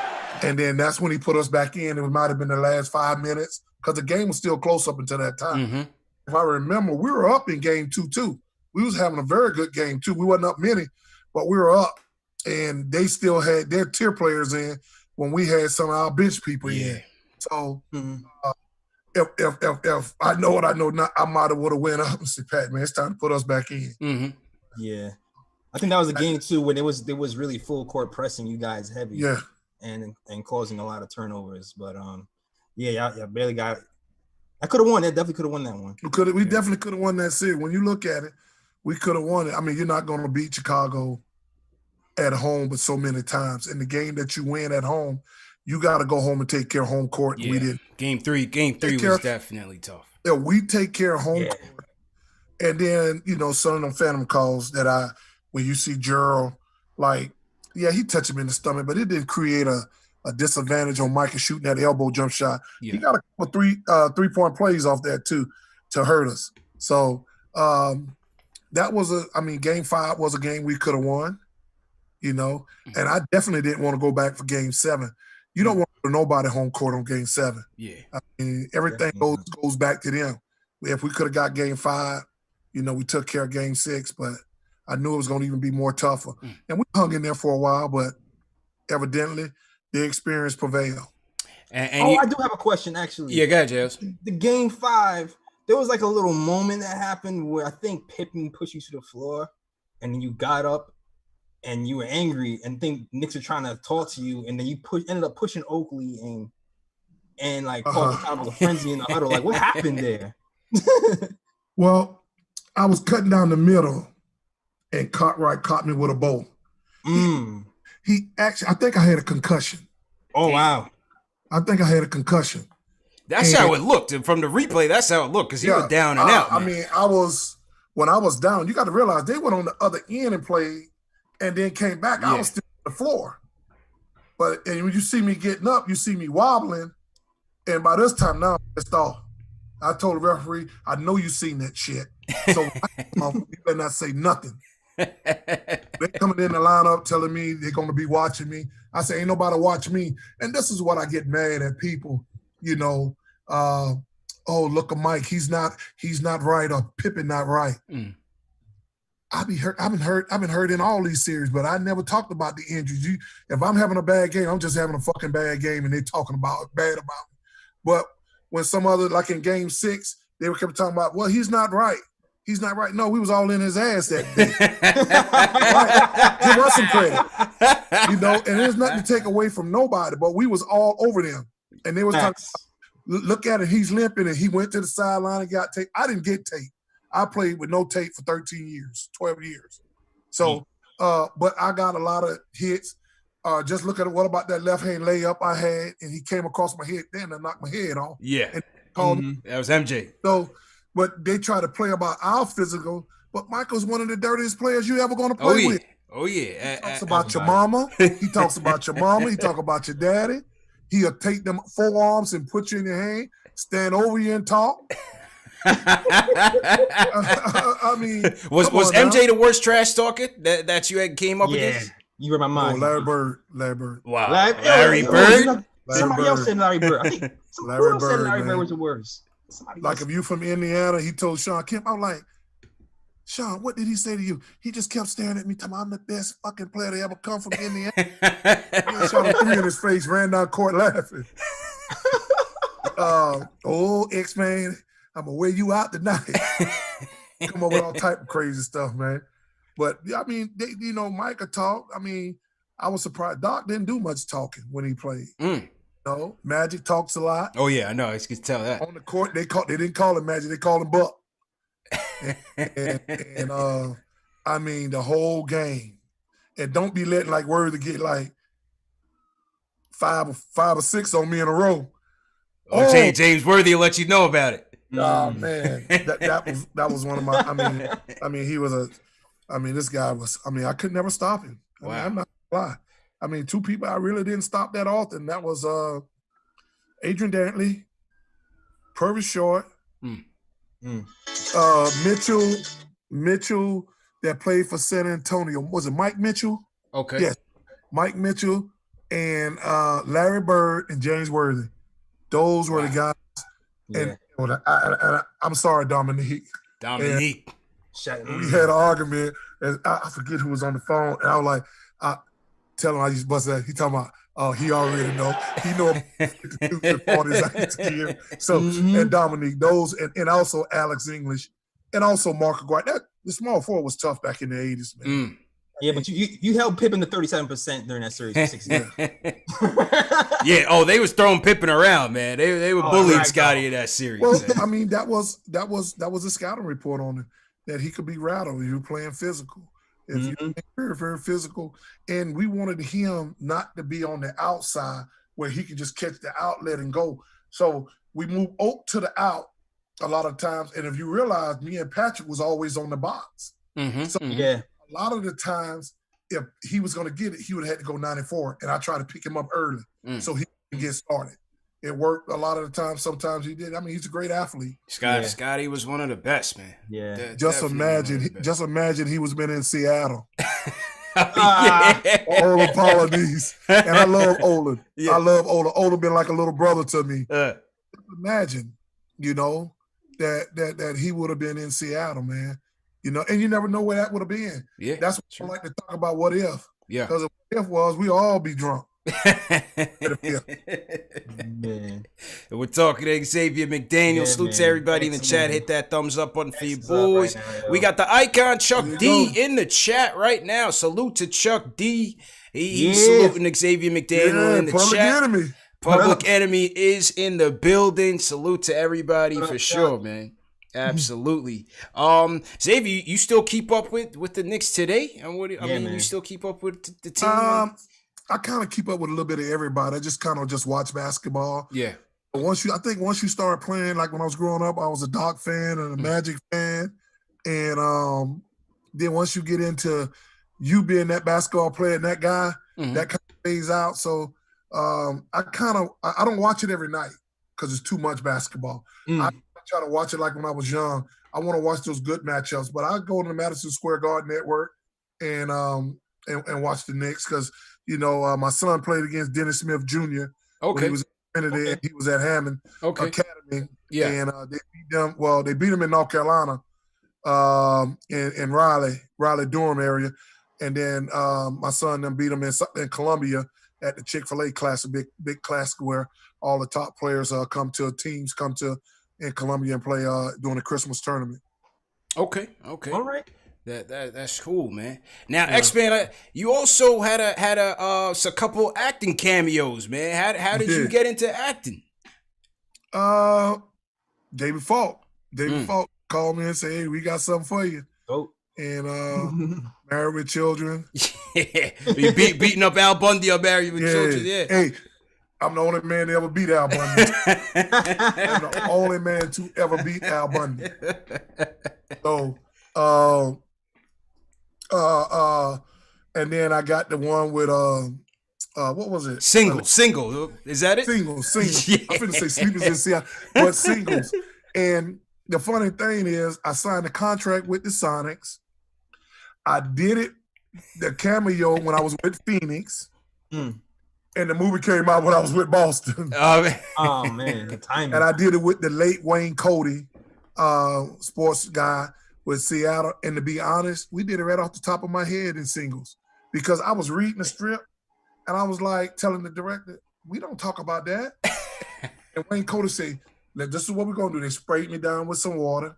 And then that's when he put us back in. It might have been the last 5 minutes because the game was still close up until that time. If I remember, we were up in game 2-2. We was having a very good game too. We wasn't up many, but we were up. And they still had their tier players in when we had some of our bench people in. So if I know what I know now, I might have would have went up and said, Pat, man, it's time to put us back in. Yeah. I think that was a game too when there was really full court pressing you guys heavy. Yeah. And causing a lot of turnovers. But y'all barely got it. I could have won. That definitely could have won that one. We definitely could have won that series. When you look at it, we could have won it. I mean, you're not gonna beat Chicago at home, but so many times. In the game that you win at home, you got to go home and take care of home court. Yeah. We didn't. Game three was definitely tough. Yeah, we take care of home court. And then, some of them phantom calls that when you see Gerald, like, yeah, he touched him in the stomach, but it didn't create a disadvantage on Micah shooting that elbow jump shot. Yeah. He got a couple three-point plays off that too to hurt us. So that was Game 5 was a game we could have won, and I definitely didn't want to go back for Game 7. You don't want to nobody home court on Game 7. Yeah. Everything goes back to them. If we could have got Game 5, we took care of Game 6, but I knew it was going to even be more tougher. And we hung in there for a while, but evidently the experience prevailed. I do have a question, actually. Yeah, go ahead, Jails. The Game 5, there was like a little moment that happened where I think Pippen pushed you to the floor, and then you got up and you were angry, and think Knicks were trying to talk to you, and then you ended up pushing Oakley and like caused kind of a frenzy in the huddle. Like, what happened there? Well, I was cutting down the middle, and Cartwright caught me with a bow. He actually, I think I had a concussion. Oh, wow. I think I had a concussion. That's how it looked. And from the replay, that's how it looked, because he was down and out. Man. When I was down, you got to realize they went on the other end and played and then came back. Yeah. I was still on the floor. And when you see me getting up, you see me wobbling. And by this time now, I'm pissed off. I told the referee, I know you seen that shit. So you better not say nothing. They coming in the lineup telling me they're going to be watching me. I say, ain't nobody watch me. And this is what I get mad at people, look at Mike, he's not right, or Pippen not right. I've been hurt in all these series, but I never talked about the injuries. If I'm having a bad game, I'm just having a fucking bad game, and they talking bad about me. But when some other, like in Game 6, they were kept talking about, well, he's not right. He's not right. No, we was all in his ass that day. Right? Give us some credit. And there's nothing to take away from nobody, but we was all over them. And they was talking about, look at it, he's limping, and he went to the sideline and got tape. I didn't get tape. I played with no tape for 13 years, 12 years. So, but I got a lot of hits. Just look at what about that left hand layup I had, and he came across my head, then I knocked my head off. Yeah. And called me. That was MJ. So, but they try to play about our physical, but Michael's one of the dirtiest players you ever going to play with. Oh, yeah. He talks about your mama. He talks about your mama. He talk about your daddy. He'll take them forearms and put you in your hand, stand over you and talk. I mean, was MJ the worst trash talker that you had came up against? You read my mind. Larry Bird. Wow. Larry Bird? Somebody else said Larry Bird. I think somebody else said Larry Bird was the worst. Like if you from Indiana, he told Sean Kemp, I'm like, Sean, what did he say to you? He just kept staring at me, telling me I'm the best fucking player to ever come from Indiana. Sean threw in his face, ran down court laughing. X-Man, I'm gonna wear you out tonight. Come up with all type of crazy stuff, man. But I mean, Micah talked. I mean, I was surprised. Doc didn't do much talking when he played. Magic talks a lot. Oh yeah, I know. I can tell that. On the court, they didn't call him Magic. They called him Buck. and I mean, the whole game. And don't be letting like Worthy get like five or six on me in a row. James Worthy will let you know about it. Oh man, that was one of my. I mean, he was this guy was. I could never stop him. Wow. I'm not gonna lie. Two people I really didn't stop that often. That was Adrian Dantley, Purvis Short, Mitchell that played for San Antonio. Was it Mike Mitchell? Okay. Yes, Mike Mitchell and Larry Bird and James Worthy. Those were the guys. Yeah. And I'm sorry, Dominique. We had an argument. And I forget who was on the phone. And I was like, tell him I just busted that. He talking about, he already know. He know the 40s I used to give. So, and Dominique, those, and also Alex English, and also Mark Aguirre. The small forward was tough back in the 80s, man. Yeah, but you held Pippen to 37% during that series for 6 years. Yeah, they was throwing Pippen around, man. They were bullying Scotty in that series. Well, man. That was a scouting report on him, that he could be rattled. He was playing physical. If you're very, very physical, and we wanted him not to be on the outside where he can just catch the outlet and go. So we moved Oak to the out a lot of times. And if you realize, me and Patrick was always on the box. So a lot of the times, if he was going to get it, he would have had to go 94, and I tried to pick him up early so he can get started. It worked a lot of the time. Sometimes he did. I mean, he's a great athlete. Scotty was one of the best, man. Yeah. Just imagine he was been in Seattle. Ola Polynese. And I love Ola. I love Ola. Ola been like a little brother to me. Imagine, that he would have been in Seattle, man. And you never know where that would have been. Yeah. That's what I like to talk about, what if. Yeah. Because if what if was, we all be drunk. Man. We're talking to Xavier McDaniel. Salute to everybody in the chat. Hit that thumbs up button for you boys. Right now, we got the icon Chuck D in the chat right now. Salute to Chuck D. He's saluting Xavier McDaniel in the chat. Enemy. Public Enemy is in the building. Salute to everybody for sure, man. Absolutely. Xavier, you still keep up with the Knicks today? And you still keep up with the team? I kind of keep up with a little bit of everybody. I just kind of watch basketball. Yeah. But once you start playing, like when I was growing up, I was a Doc fan and a Magic fan. And then once you get into you being that basketball player and that guy, that kind of fades out. So I don't watch it every night because it's too much basketball. I try to watch it like when I was young. I want to watch those good matchups. But I go to the Madison Square Garden Network and watch the Knicks because – my son played against Dennis Smith Jr. When he was at Trinidad. He was at Hammond Academy. Yeah. And they beat them. Well, they beat them in North Carolina, in Raleigh-Durham area. And then my son then beat them in Columbia at the Chick-fil-A Classic, big classic where all the top players come to in Columbia and play during the Christmas tournament. Okay. All right. That's cool, man. Now, X-Man, you also had a couple acting cameos, man. How did you get into acting? David Falk. David Falk called me and said, "Hey, we got something for you." Oh. And Married with Children. You beating up Al Bundy or Married with Children? Yeah. Hey, I'm the only man to ever beat Al Bundy. I'm the only man to ever beat Al Bundy. So. And then I got the one with what was it? Single. Is that it? Single. Yeah. I'm finna say Sleepers in Seattle, but Singles. And the funny thing is, I signed a contract with the Sonics. I did it, the cameo when I was with Phoenix, and the movie came out when I was with Boston. Oh man, the timing. And I did it with the late Wayne Cody, sports guy. With Seattle, and to be honest, we did it right off the top of my head in Singles because I was reading the strip and I was like telling the director, we don't talk about that. And Wayne Cody said, this is what we're going to do. They sprayed me down with some water,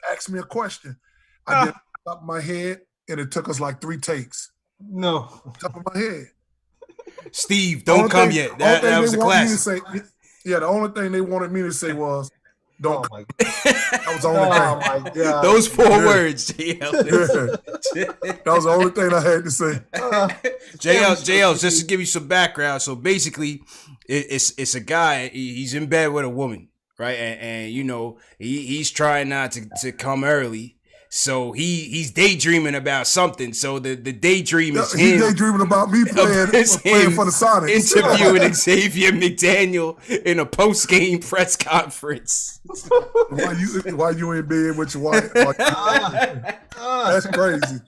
asked me a question. I did it off the top of my head, and it took us like 3 takes. No. Top of my head. Steve, don't come yet. That was a class. The only thing they wanted me to say was, don't. Oh my God. That was the only thing. Oh my God. Those 4 words, JL. That was the only thing I had to say. JL, just to give you some background. So basically, it's a guy. He's in bed with a woman, right? And he's trying not to come early. So he's daydreaming about something. So the daydream is him. He's daydreaming about me playing for the Sonics. Interviewing Xavier McDaniel in a post-game press conference. Why you in bed with your wife? That's crazy.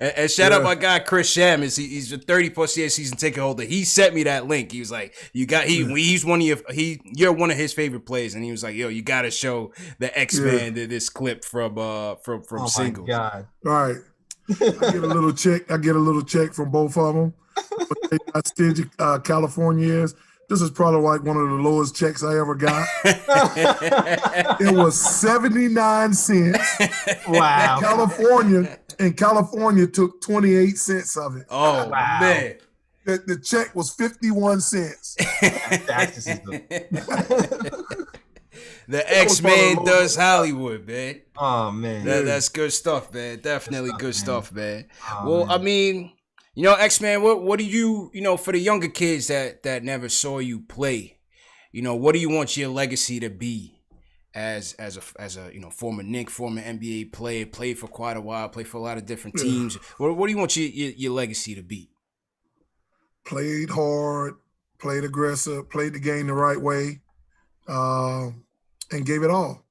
And shout out my guy Chris Sham. He's a 30+ year season ticket holder. He sent me that link. He was like, he's one of you're one of his favorite players, and he was like, yo, you gotta show the X-Man this clip from Singles. My God. All right. I get a little check from both of them. How stingy California is. This is probably like one of the lowest checks I ever got. It was 79 cents. Wow. And California took 28 cents of it. Oh, wow. Man. The check was 51 cents. The X-Man does Hollywood, man. Oh man, that's good stuff, man. Definitely good stuff, man. Oh, Well, man. I mean, you know, X-Man, what do you know, for the younger kids that never saw you play, you know, what do you want your legacy to be as a you know, former Knick, former NBA player, played for quite a while, played for a lot of different teams. What do you want your legacy to be? Played hard, played aggressive, played the game the right way, and gave it all.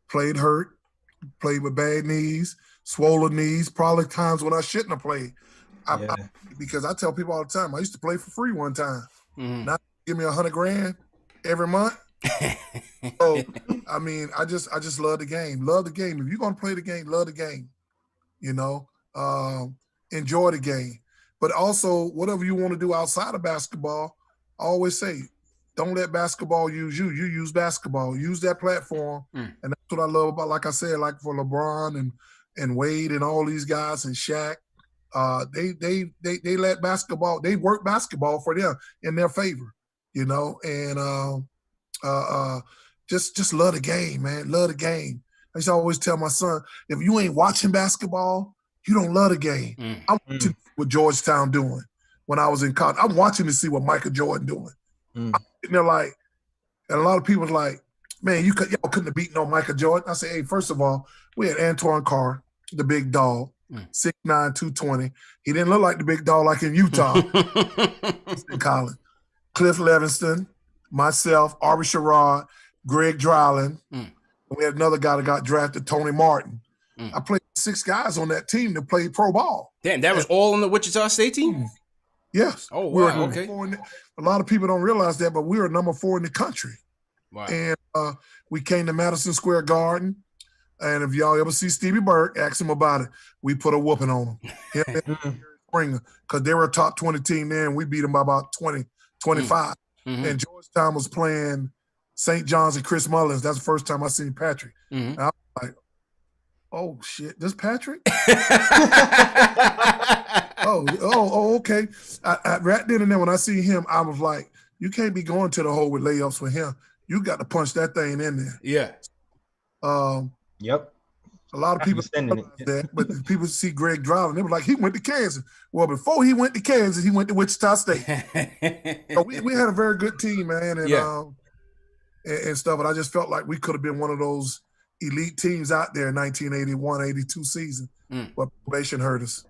Played hurt, played with bad knees, swollen knees, probably times when I shouldn't have played. Because I tell people all the time, I used to play for free one time. Now give me $100,000 every month. So I mean, I just love the game. Love the game. If you're gonna play the game, love the game. You know, enjoy the game. But also, whatever you want to do outside of basketball, I always say, don't let basketball use you. You use basketball. Use that platform. And that's what I love about, like I said, like for LeBron and Wade and all these guys and Shaq, they let basketball, they work basketball for them in their favor, you know, and just love the game, man. Love the game. I used to always tell my son, if you ain't watching basketball, you don't love the game. I'm watching what Georgetown doing when I was in college. I'm watching to see what Michael Jordan doing. I'm sitting there like, and a lot of people was like, man, y'all couldn't have beaten no Michael Jordan. I said, hey, first of all, we had Antoine Carr, the big dog, 6'9", 220. He didn't look like the big dog like in Utah. In college. Cliff Levingston, myself, Arby Sherrod, Greg Dryland. And we had another guy that got drafted, Tony Martin. I played 6 guys on that team that played pro ball. Damn, that was all on the Wichita State team? Yes. Oh, wow, okay. A lot of people don't realize that, but we were number 4 in the country. Wow. And we came to Madison Square Garden. And if y'all ever see Stevie Burke, ask him about it. We put a whooping on him. Springer, because they were a top 20 team there, and we beat them by about 20, 25. And Georgetown was playing St. John's and Chris Mullins. That's the first time I seen Patrick. And I was like, oh, shit, this Patrick? Okay. Right then and there, when I see him, I was like, you can't be going to the hole with layups with him. You got to punch that thing in there. Yeah. Yep. A lot of people realize that, but people see Greg Dryland, they were like, he went to Kansas. Well, before he went to Kansas, he went to Wichita State. So we had a very good team, man, and stuff. And I just felt like we could have been one of those elite teams out there in 1981-82 season, but probation hurt us.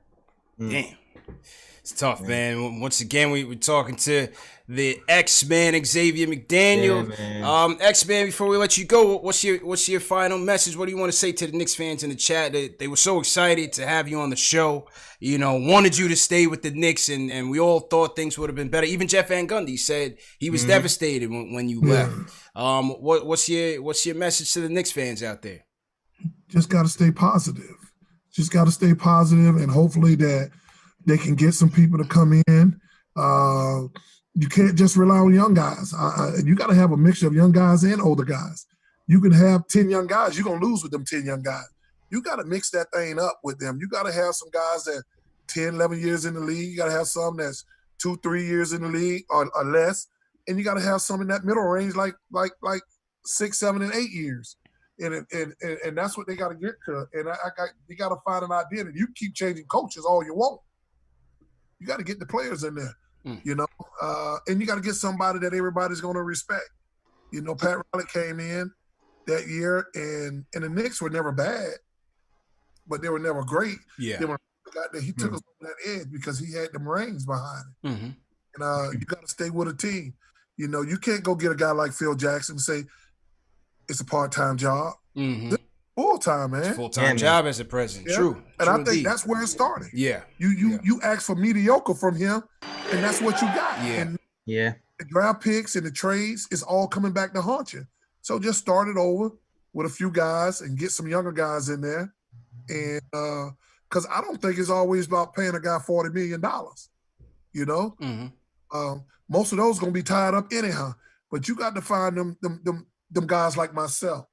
Damn. It's tough, man. Once again, we're talking to the X-Man, Xavier McDaniel. X-Man, before we let you go, what's your final message? What do you want to say to the Knicks fans in the chat? They were so excited to have you on the show. You know, wanted you to stay with the Knicks, and we all thought things would have been better. Even Jeff Van Gundy said he was devastated when you left. What's your message to the Knicks fans out there? Just got to stay positive. Just got to stay positive, and hopefully that they can get some people to come in. You can't just rely on young guys. You got to have a mixture of young guys and older guys. You can have 10 young guys. You're going to lose with them 10 young guys. You got to mix that thing up with them. You got to have some guys that 10, 11 years in the league. You got to have some that's 2, 3 years in the league or less. And you got to have some in that middle range like 6, 7, and 8 years. And that's what they got to get to. And you got to find an identity. You keep changing coaches all you want. You got to get the players in there, you know, and you got to get somebody that everybody's going to respect. You know, Pat Riley came in that year, and the Knicks were never bad, but they were never great. Yeah, he took us on that edge because he had them rings behind him. And you got to stay with a team. You know, you can't go get a guy like Phil Jackson and say it's a part-time job. Full-time, man. It's full-time job as a president. Yeah. True. And I think that's where it started. Yeah. You asked for mediocre from him, and that's what you got. Yeah. And the draft picks and the trades is all coming back to haunt you. So just start it over with a few guys and get some younger guys in there. And because I don't think it's always about paying a guy $40 million. You know? Most of those going to be tied up anyhow. But you got to find them guys like myself.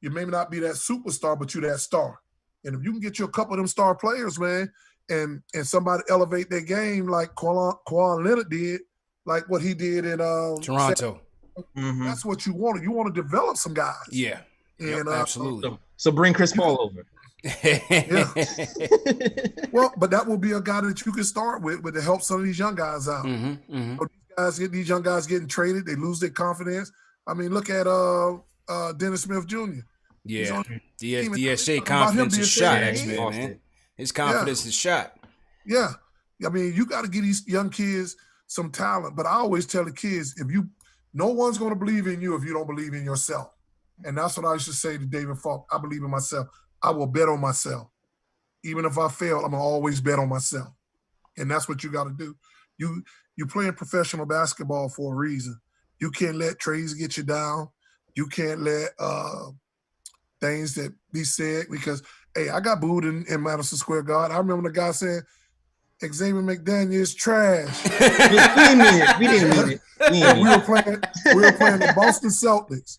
You may not be that superstar, but you're that star. And if you can get you a couple of them star players, man, and somebody elevate their game like Kawhi Leonard did, like what he did in Toronto. That's what you want. You want to develop some guys. Yeah. And absolutely. So bring Chris Paul over. Yeah. Well, but that will be a guy that you can start with to help some of these young guys out. So these young guys getting traded, they lose their confidence. I mean, look at Dennis Smith Jr. Yeah. DSJ confidence is shot, man. His confidence is shot. Yeah. I mean, you got to give these young kids some talent. But I always tell the kids, no one's going to believe in you if you don't believe in yourself. And that's what I used to say to David Falk. I believe in myself. I will bet on myself. Even if I fail, I'm going to always bet on myself. And that's what you got to do. You playing professional basketball for a reason. You can't let trades get you down. You can't let things that be said because, hey, I got booed in Madison Square Garden. I remember the guy saying, Xavier McDaniel is trash. We didn't mean it. We were playing the Boston Celtics.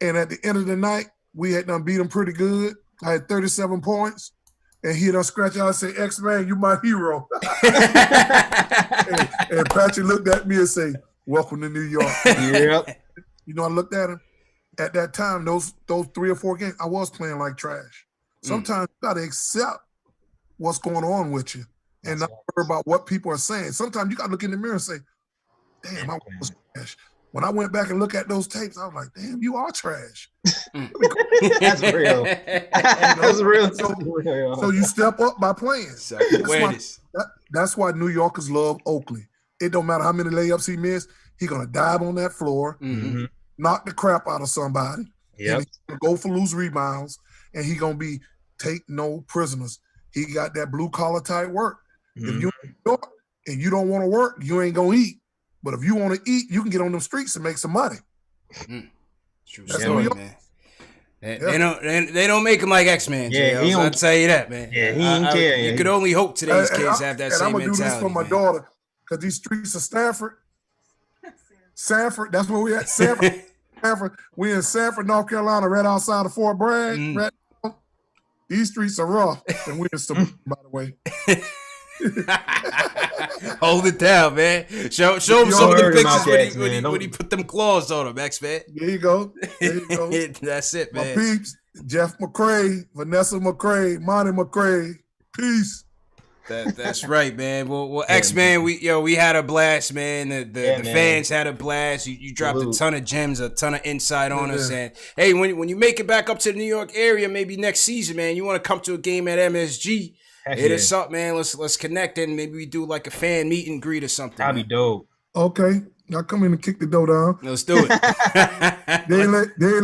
And at the end of the night, we had done beat them pretty good. I had 37 points. And he done scratch out and say, X-Man, you my hero. and Patrick looked at me and say, welcome to New York. Yep. You know, I looked at him. At that time, those 3 or 4 games, I was playing like trash. Sometimes you got to accept what's going on with you and not worry about what people are saying. Sometimes you got to look in the mirror and say, damn, I was trash. When I went back and looked at those tapes, I was like, damn, you are trash. That's real. That's real. So you step up by playing. That's why New Yorkers love Oakley. It don't matter how many layups he missed. He's going to dive on that floor, knock the crap out of somebody, and he's going to go for loose rebounds, and he's going to be take no prisoners. He got that blue-collar type work. If you in New York and you don't want to work, you ain't going to eat. But if you want to eat, you can get on them streets and make some money. True story, man. They don't make him like X-Man. Yeah, I'll tell you that, man. Yeah, he ain't care. You could only hope today's kids have that same mentality. I'm gonna do this for my daughter because these streets of Sanford. That's where we at. Sanford. We in Sanford, North Carolina, right outside of Fort Bragg. Right. These streets are rough, and we're in some, by the way. Hold it down, man. Show him some of the pictures when he put them claws on him, X-Man. There you go. That's it, man. My peeps, Jeff McCray, Vanessa McCray, Monty McCray. Peace. That's right, man. Well, X-Man, we had a blast, man. The fans had a blast. You dropped a ton of gems, a ton of insight on us. And hey, when you make it back up to the New York area, maybe next season, man, you want to come to a game at MSG. Hit us up, man. Let's connect and maybe we do like a fan meet and greet or something. That'd be dope. Okay. Y'all come in and kick the dough down. Let's do it. they ain't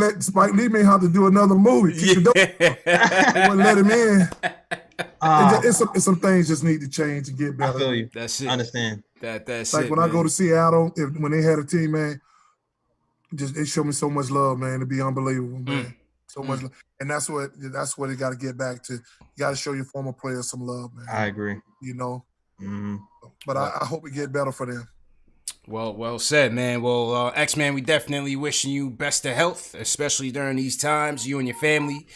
let Spike Lee may have to do another movie. Kick the dough. They wouldn't let him in. It's some things just need to change and get better. I feel you. That's it. I understand. That's like it, when man. I go to Seattle, when they had a team, man, they show me so much love, man. It'd be unbelievable, man. So much love. And that's what they got to get back to. You got to show your former players some love, man. I agree. You know? But I hope we get better for them. Well said, man. Well, X-Man, we definitely wishing you best of health, especially during these times, you and your family.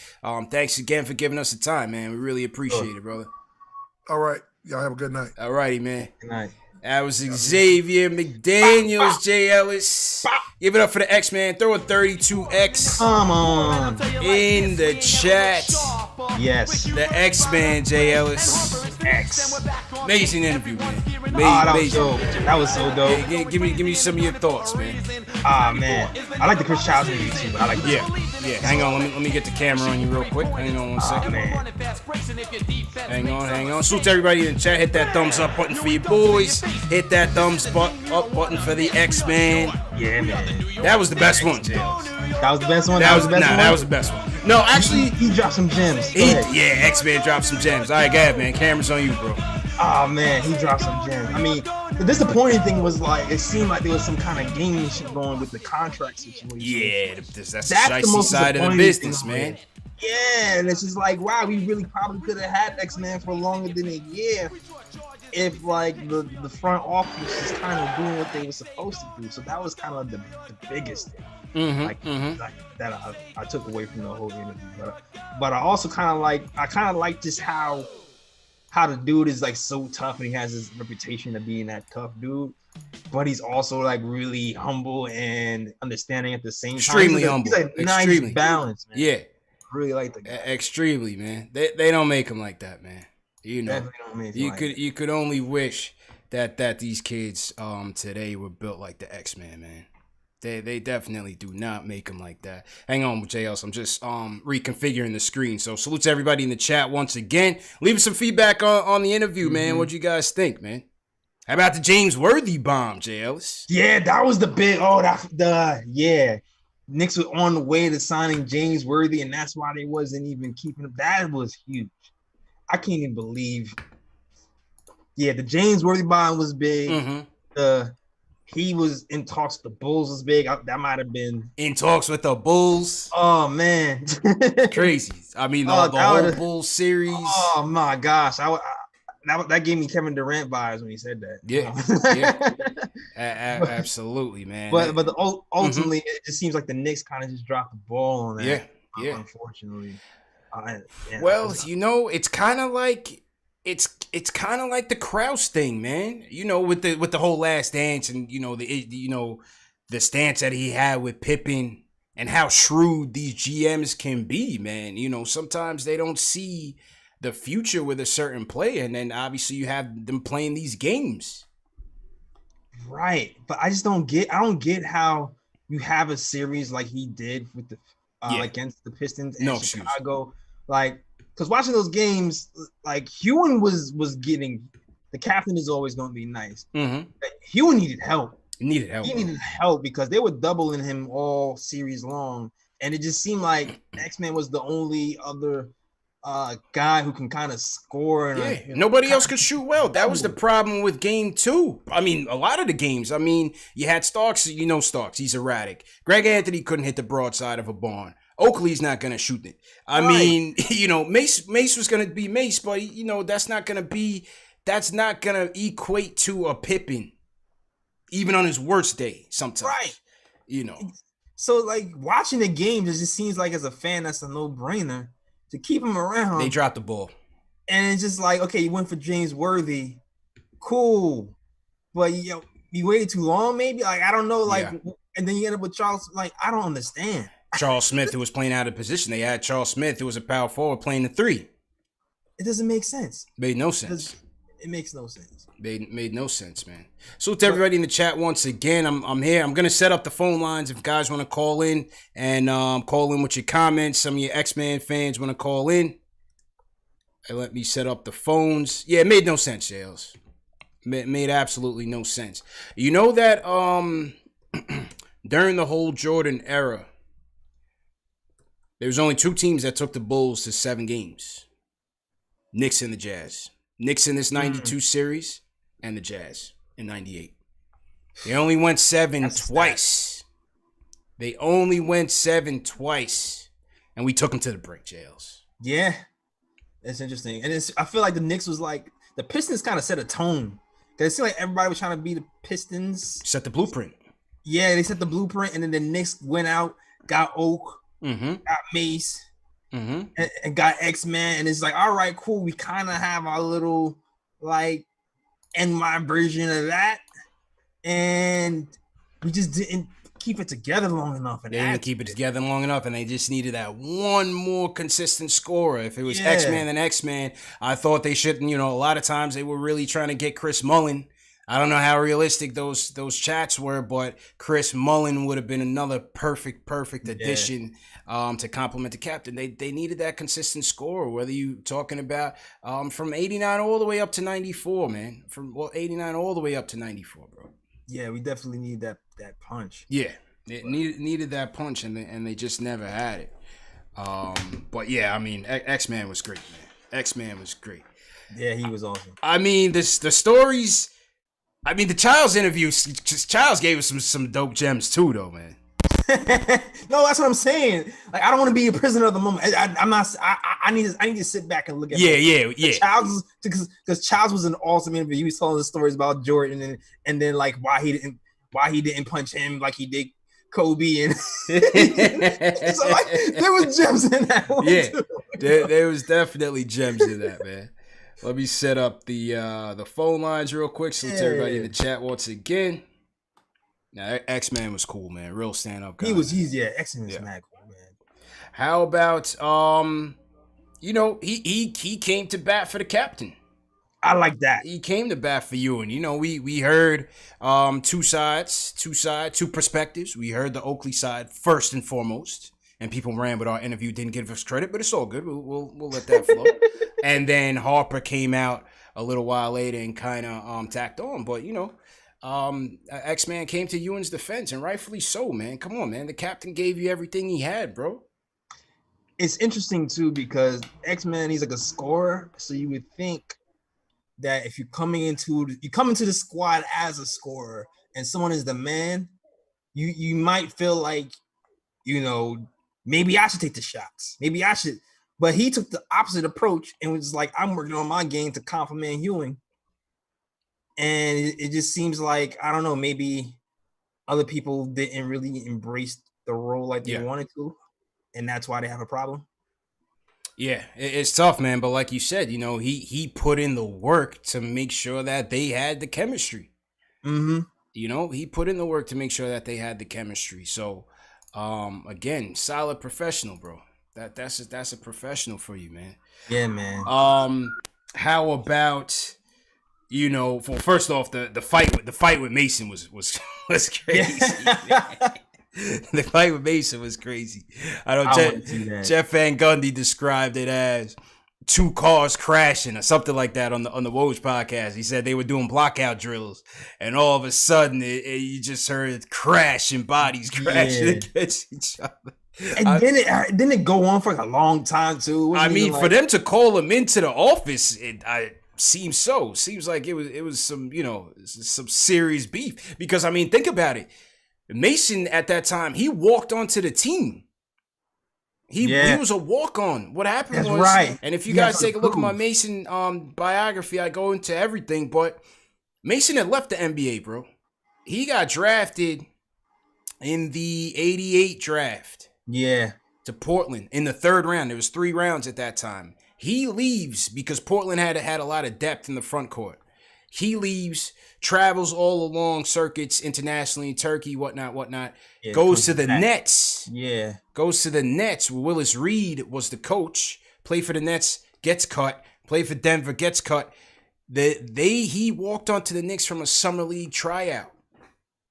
Thanks again for giving us the time, man. We really appreciate it, brother. All right. Y'all have a good night. All righty, man. Good night. That was Xavier McDaniels, J. Ellis. Give it up for the X-Man. Throw a 32X. Come on. In the chat. Yes. The X-Man, J. Ellis. X. Amazing interview, man. That was so dope. Yeah, give me some of your thoughts, man. Man. I like the Chris Childs interview too. I like Yeah. Hang on. Let me get the camera on you real quick. Hang on 1 second. Man. Hang on. Salute to everybody in the chat. Hit that thumbs up button for your boys. Hit that thumbs up button for the X-Man. Yeah, man. That was the best one. That was the best one? That was the best one. No, actually, he dropped some gems. X-Man dropped some gems. All right, go ahead, man. Camera's on you, bro. Oh, man, he dropped some gems. I mean, the disappointing thing was, like, it seemed like there was some kind of gaming shit going with the contract situation. Yeah, that's the shicey side of the business, man. Yeah, and it's just like, wow, we really probably could have had X-Man for longer than a year if, like, the front office is kind of doing what they were supposed to do. So that was kind of the biggest thing. Like that I took away from the whole interview. But I also kind of like just how how the dude is like so tough and he has this reputation of being that tough dude, but he's also like really humble and understanding at the same time. Extremely humble. He's like Extremely. nice balance, man. Yeah. Really like the guy. Extremely, man. They don't make him like that, man. You know, Definitely don't make him like that. you could only wish that these kids today were built like the X-Men, man. They definitely do not make them like that. Hang on, JLs. I'm just reconfiguring the screen. So salute to everybody in the chat once again. Leave us some feedback on the interview, man. What'd you guys think, man? How about the James Worthy bomb, JLs? Yeah, that was the big. Knicks were on the way to signing James Worthy, and that's why they wasn't even keeping him. That was huge. I can't even believe. Yeah, the James Worthy bomb was big. He was in talks with the Bulls was big. That might have been in talks with the Bulls. Oh man, crazy. I mean, the whole Bulls series. Oh my gosh, that gave me Kevin Durant vibes when he said that. Yeah. Absolutely, man. But ultimately, it just seems like the Knicks kind of just dropped the ball on that. Yeah. Unfortunately. It's kind of like. It's kind of like the Krause thing, man. You know, with the whole Last Dance and the stance that he had with Pippen and how shrewd these GMs can be, man. You know, sometimes they don't see the future with a certain player, and then obviously you have them playing these games. Right, but I don't get how you have a series like he did with the against the Pistons and Chicago, like. Because watching those games, like Ewing was getting the captain is always going to be nice. Ewing needed help. He needed help because they were doubling him all series long, and it just seemed like X-Man was the only other guy who can kind of score. And nobody else could shoot well. That was the problem with game 2. I mean, a lot of the games. I mean, you had Starks. You know Starks. He's erratic. Greg Anthony couldn't hit the broadside of a barn. Oakley's not going to shoot it. I mean, Mace was going to be Mace, but, that's not going to equate to a Pippen, even on his worst day sometimes. Right. So, like, watching the games, it just seems like as a fan, that's a no-brainer to keep him around. They dropped the ball. And it's just like, okay, you went for James Worthy. Cool. But, you waited too long, maybe? Like, I don't know. Like, and then you end up with Charles. Like, I don't understand. Charles Smith, who was playing out of position. They had Charles Smith, who was a power forward, playing the 3. It doesn't make sense. Made no sense. It makes no sense. Made no sense, man. So to everybody in the chat once again, I'm here. I'm gonna set up the phone lines if guys want to call in and call in with your comments. Some of your X-Men fans want to call in. And let me set up the phones. Yeah, it made no sense, Jales. Made absolutely no sense. You know that during the whole Jordan era, there was only 2 teams that took the Bulls to 7 games. Knicks and the Jazz. Knicks in this 92 series and the Jazz in 98. They only went 7 twice. They only went 7 twice. And we took them to the brink, Jails. Yeah. That's interesting. And I feel like the Knicks was like, the Pistons kind of set a tone. Because it seemed like everybody was trying to be the Pistons. Set the blueprint. Yeah, they set the blueprint. And then the Knicks went out, got Oak. Got Mace and got X-Man, and it's like, all right, cool. We kind of have our little like NY version of that, and we just didn't keep it together long enough. And they didn't keep it together long enough, and they just needed that one more consistent scorer. If it was X-Man then X-Man, I thought they shouldn't. A lot of times they were really trying to get Chris Mullin. I don't know how realistic those chats were, but Chris Mullin would have been another perfect addition to complement the captain. They needed that consistent scorer, whether you talking about from 89 all the way up to 94, man. From 89 all the way up to 94, bro. Yeah, we definitely need that punch. Yeah, it needed that punch, and they just never had it. But yeah, I mean, X-Man was great, man. X-Man was great. Yeah, he was awesome. I mean, the stories. I mean, the Childs interview, Childs gave us some dope gems too, though, man. No, that's what I'm saying. Like, I don't want to be a prisoner of the moment. I'm not. I need to sit back and look at. Yeah. Childs, because Childs was an awesome interview. He was telling the stories about Jordan and then like why he didn't punch him like he did Kobe, and so like there was gems in that one. Yeah, there was definitely gems in that, man. Let me set up the phone lines real quick. So to everybody in the chat once again. Now, X-Man was cool, man. Real stand-up guy. He's X-Man was mad cool, man. How about he came to bat for the captain. I like that. He came to bat for Ewing. You know, we heard two perspectives. We heard the Oakley side first and foremost, and people ran with our interview, didn't give us credit, but it's all good. We'll let that flow. And then Harper came out a little while later and kind of tacked on. But X-Man came to Ewing's defense, and rightfully so, man. Come on, man. The captain gave you everything he had, bro. It's interesting too because X-Man, he's like a scorer, so you would think that if you come into the squad as a scorer and someone is the man, you might feel like, maybe I should take the shots. Maybe I should. But he took the opposite approach and was like, I'm working on my game to compliment Ewing. And it just seems like, I don't know, maybe other people didn't really embrace the role like they wanted to. And that's why they have a problem. Yeah, it's tough, man. But like you said, he put in the work to make sure that they had the chemistry. Mm-hmm. He put in the work to make sure that they had the chemistry. So, again, solid professional, bro. That's a professional for you, man. Yeah, man. How about first off, the fight with Mason was crazy. Yeah. The fight with Mason was crazy. I know Jeff Van Gundy described it as two cars crashing or something like that on the Woj podcast. He said they were doing blockout drills, and all of a sudden you just heard crashing bodies crashing against each other. And didn't it go on for like a long time too? For them to call him into the office, seems like it was some some serious beef. Because think about it. Mason at that time, he walked onto the team. He was a walk-on. What happened was, right. And if you guys take a look at my Mason biography, I go into everything. But Mason had left the NBA, bro. He got drafted in the '88 draft. Yeah. To Portland in the third round. There was 3 rounds at that time. He leaves because Portland had a lot of depth in the front court. He leaves, travels all along circuits internationally, Turkey, whatnot. Yeah, goes to the Nets. Yeah. Goes to the Nets where Willis Reed was the coach. Played for the Nets, gets cut. Played for Denver, gets cut. He walked onto the Knicks from a summer league tryout.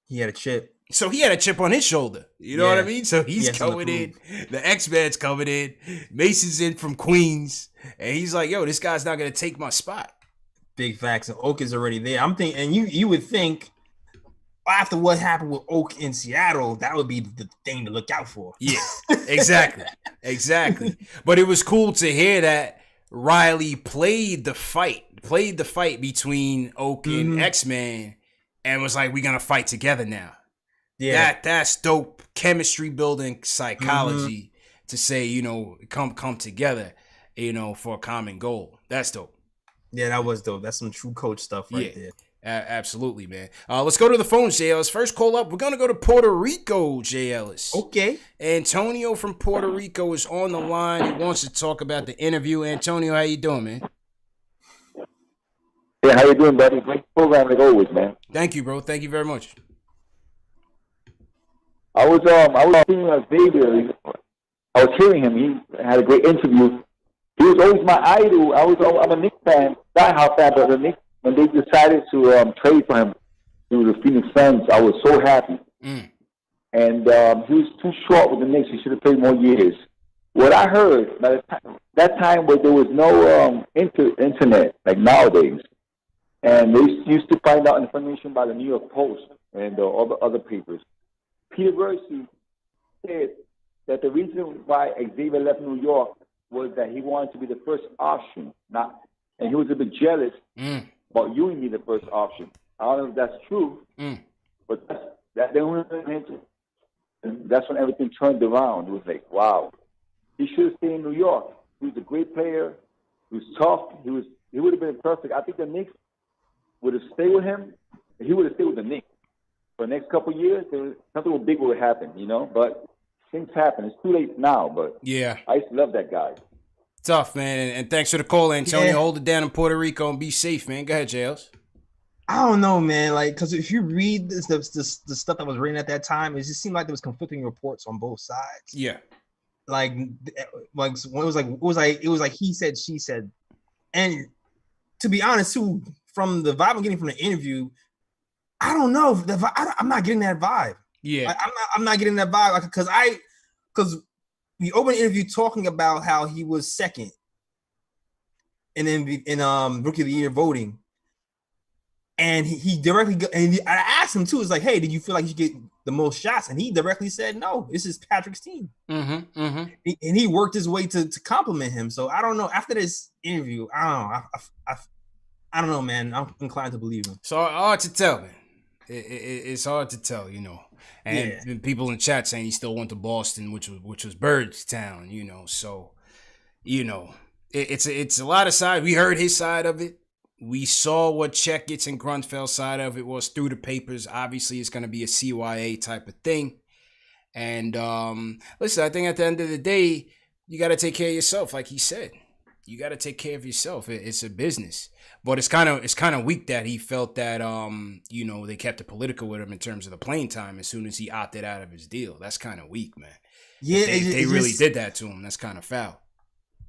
He had a chip. So he had a chip on his shoulder. You know what I mean? So he's coming in. The X-Man's coming in. Mason's in from Queens. And he's like, yo, this guy's not going to take my spot. Big facts. And Oak is already there. I'm thinking, and you would think after what happened with Oak in Seattle, that would be the thing to look out for. Yeah, exactly. Exactly. But it was cool to hear that Riley played the fight between Oak and X-Man and was like, we're going to fight together now. Yeah. That's dope. Chemistry building, psychology to say, come together, for a common goal. That's dope. Yeah, that was dope. That's some true coach stuff right there. Absolutely, man. Let's go to the phones, Jay Ellis. First call up, we're going to go to Puerto Rico, Jay Ellis. Okay. Antonio from Puerto Rico is on the line. He wants to talk about the interview. Antonio, how you doing, man? Hey, how you doing, buddy? Great program like always, man. Thank you, bro. Thank you very much. I was seeing Xavier. I was hearing him. He had a great interview. He was always my idol. I'm a Knicks fan, diehard fan, but the Knicks, when they decided to trade for him to the Phoenix Suns, I was so happy. And he was too short with the Knicks. He should have played more years. What I heard by that time where there was no internet like nowadays, and they used to find out information by the New York Post and all the other papers. Peter Versi said that the reason why Xavier left New York was that he wanted to be the first option, and he was a bit jealous about Ewing being the first option. I don't know if that's true, but that's when everything turned around. It was like, wow, he should have stayed in New York. He was a great player. He was tough. He would have been perfect. I think the Knicks would have stayed with him. He would have stayed with the Knicks for the next couple of years. Something big would happen, But things happen. It's too late now, but yeah, I used to love that guy. Tough, man. And thanks for the call, Antonio. Yeah. Hold it down in Puerto Rico and be safe, man. Go ahead, JLs. I don't know, man. Like, because if you read the stuff that was written at that time, it just seemed like there was conflicting reports on both sides. Yeah. Like when it was like he said, she said, and to be honest, too, from the vibe I'm getting from the interview, I don't know. I'm not getting that vibe. Yeah. Like, I'm not getting that vibe because we opened the interview talking about how he was second, and then in Rookie of the Year voting. And he directly I asked him too. It's like, hey, did you feel like you get the most shots? And he directly said, no, this is Patrick's team. And he worked his way to compliment him. So I don't know. After this interview, I don't know, man. I'm inclined to believe him. It's hard to tell, man. It's hard to tell, you know. And people in chat saying he still went to Boston, which was Birdstown, you know. So, you know, it's a lot of sides. We heard his side of it. We saw what Checkits and Grunfeld's side of it was through the papers. Obviously, it's going to be a CYA type of thing. And listen, I think at the end of the day, you got to take care of yourself, like he said. You got to take care of yourself. It's a business. But it's kind of weak that he felt that you know, they kept it political with him in terms of the playing time as soon as he opted out of his deal. That's kind of weak, man. Yeah, they really did that to him. That's kind of foul.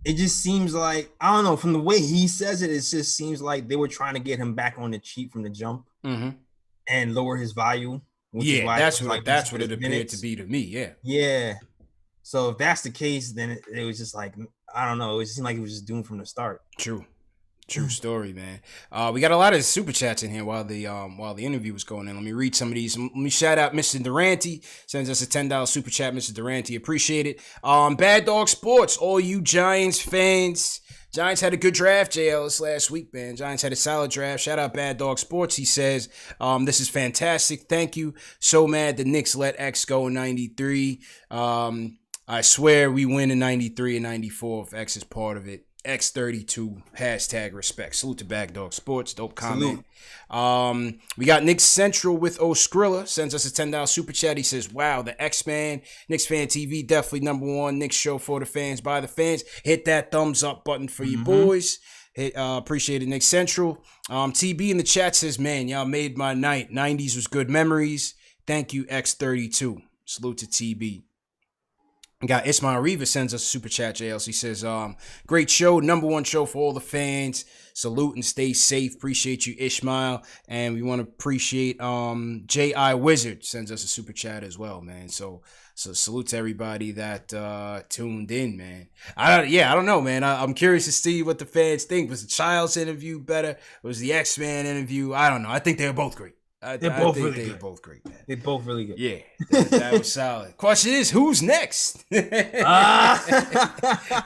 It just seems like, I don't know, from the way he says it, it just seems like they were trying to get him back on the cheap from the jump and lower his value. Yeah, that's what it appeared to be to me. Yeah. Yeah. So if that's the case, then it was just like, I don't know. It just seemed like it was just doomed from the start. True story, man. We got a lot of super chats in here while the interview was going in. Let me read some of these. Let me shout out Mr. Durante. Sends us a $10 super chat, Mr. Durante. Appreciate it. Bad Dog Sports, all you Giants fans. Giants had a good draft, JL, this last week, man. Giants had a solid draft. Shout out Bad Dog Sports. He says, this is fantastic. Thank you. So mad the Knicks let X go in 93. I swear we win in 93 and 94 if X is part of it. X32 #respect. Salute to Bad Dog Sports. Dope comment. We got Knicks Central with O'Skrilla. Sends us a $10 super chat. He says, wow, the X-Man, KnicksFanTV, definitely #1 Knicks show for the fans, by the fans. Hit that thumbs up button for you boys. Appreciate it, Knicks Central. TB in the chat says, man, y'all made my night. 90s was good memories. Thank you, X32. Salute to TB. Got Ismail Riva sends us a super chat, JLC. He says, great show, #1 show for all the fans. Salute and stay safe. Appreciate you, Ishmael. And we want to appreciate J.I. Wizard sends us a super chat as well, man. So salute to everybody that tuned in, man. I don't know, man. I'm curious to see what the fans think. Was the Childs interview better? Was the X-Man interview? I don't know. I think they were both great. They're both great, man. They're both really good. Yeah, that was solid. Question is, who's next?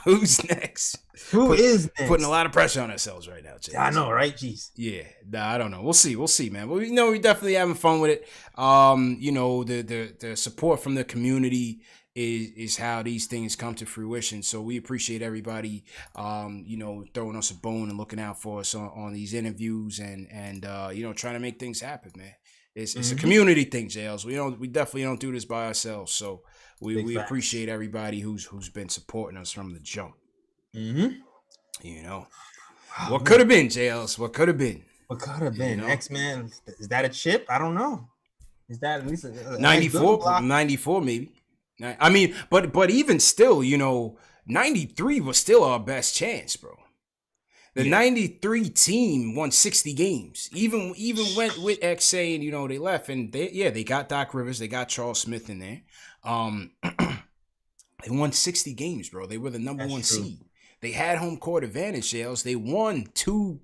Who's next? Who is next? Putting a lot of pressure on ourselves right now, Jay. I know, right? Jeez. Yeah, I don't know. We'll see, man. But we definitely having fun with it. You know, the support from the community is how these things come to fruition. So we appreciate everybody, you know, throwing us a bone and looking out for us on these interviews and you know, trying to make things happen, man. It's a community thing, JLs. We definitely don't do this by ourselves. So we appreciate everybody who's been supporting us from the jump. You know, what could have been, JLs? What could have been? What could have been? You know? X-Man, is that a chip? I don't know. Is that at least a 94? 94 maybe. I mean, but even still, you know, 93 was still our best chance, bro. The 93 team won 60 games. Even went with X saying, you know, they left and they got Doc Rivers, they got Charles Smith in there. They won 60 games, bro. They were the #1 seed. They had home court advantage, Jails. They won 2-0.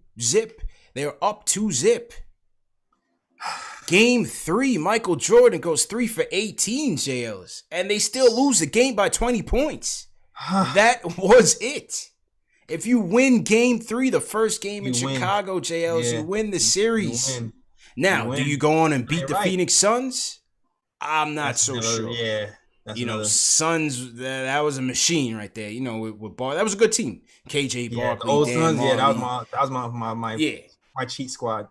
They were up 2-0. Game 3, Michael Jordan goes 3 for 18, JLs, and they still lose the game by 20 points. That was it. If you win Game 3, the first game in Chicago, JLs, you win the series. Now, do you go on and beat the Phoenix Suns? I'm not so sure. Yeah. You know, Suns, that was a machine right there. You know, with Bar, that was a good team. KJ Barkley, the old Suns, that was my cheat squad.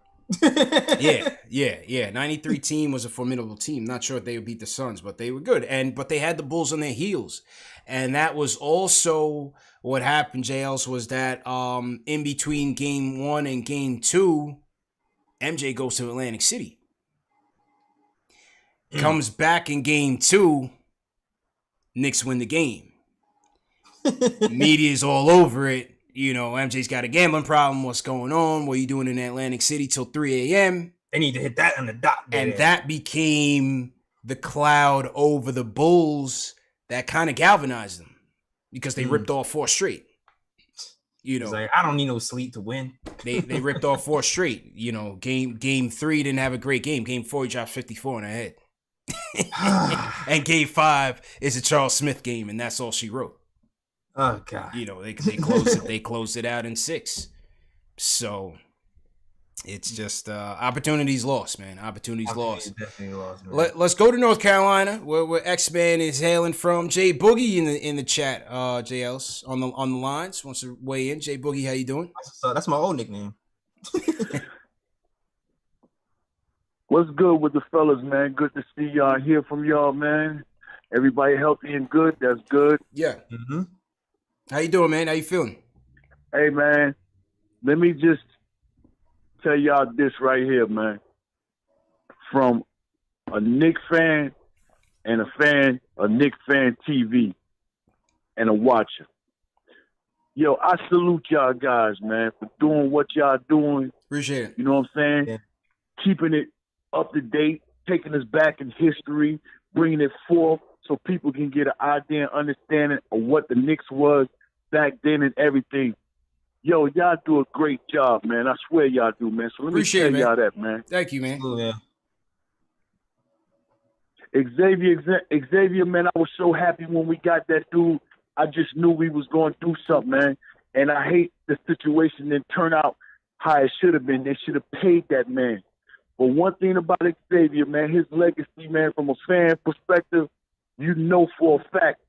Yeah. 93 team was a formidable team. Not sure if they would beat the Suns, but they were good. But they had the Bulls on their heels. And that was also what happened, JLs, was that in between game 1 and game 2, MJ goes to Atlantic City. Comes back in game 2, Knicks win the game. Media's all over it. You know, MJ's got a gambling problem. What's going on? What are you doing in Atlantic City till 3 a.m.? They need to hit that on the dot. And that became the cloud over the Bulls that kind of galvanized them because they ripped off 4 straight. You know, like, I don't need no sleep to win. They ripped off 4 straight. You know, game 3 didn't have a great game. Game 4, he dropped 54 in her head. And game 5 is a Charles Smith game, and that's all she wrote. Oh God! You know, they closed it. They closed it out in 6. So it's just opportunities lost, man. Opportunities lost. Definitely lost. Man. Let's go to North Carolina, where X-Man is hailing from. Jay Boogie in the chat. JL's on the lines wants to weigh in. Jay Boogie, how you doing? That's my old nickname. What's good with the fellas, man? Good to see y'all, hear from y'all, man. Everybody healthy and good. That's good. Yeah. Mm-hmm. How you doing, man? How you feeling? Hey, man, let me just tell y'all this right here, man. From a Knicks fan and a fan of KnicksFanTV and a watcher. Yo, I salute y'all guys, man, for doing what y'all doing. Appreciate it. You know what I'm saying? Yeah. Keeping it up to date, taking us back in history, bringing it forth so people can get an idea and understanding of what the Knicks was back then and everything. Yo, y'all do a great job, man. I swear y'all do, man. So let me tell y'all that, man. Thank you, man. Oh, yeah. Xavier, man, I was so happy when we got that dude. I just knew we was going to do something, man. And I hate the situation didn't turn out how it should have been. They should have paid that man. But one thing about Xavier, man, his legacy, man, from a fan perspective, you know for a fact,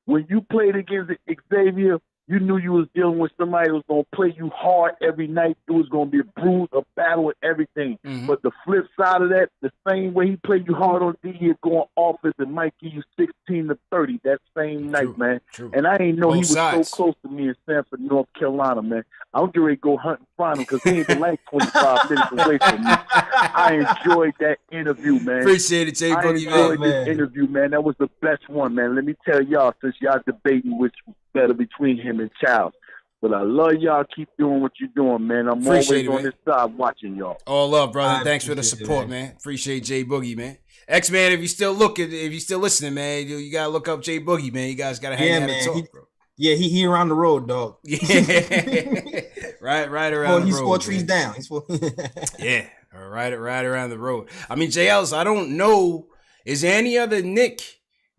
when you played against Xavier, you knew you was dealing with somebody who was going to play you hard every night. It was going to be a bruise, a battle, and everything. Mm-hmm. But the flip side of that, the same way he played you hard on D, he'd go on offense and might give you 16 to 30 that same night, man. True. And I ain't know Both he was sides. so close to me in Sanford, North Carolina, man. I'm getting ready to go hunt and find him because he ain't been like 25 minutes away from me. I enjoyed that interview, man. Appreciate it, Jay I Boogie, enjoyed man. this interview, man. That was the best one, man. Let me tell y'all, since y'all debating which was better between him and Charles. But I love y'all. Keep doing what you're doing, man. I'm Appreciate always on this side watching y'all. All love, brother. Thanks for the support, man. Appreciate Jay Boogie, man. X-Man, if you still listening, man, you gotta look up Jay Boogie, man. You guys gotta hang out and talk, bro. Yeah, he around the road, dog. Yeah. right around the road. He's 4 trees down. Yeah, right around the road. I mean, JL's, I don't know, is there any other Knick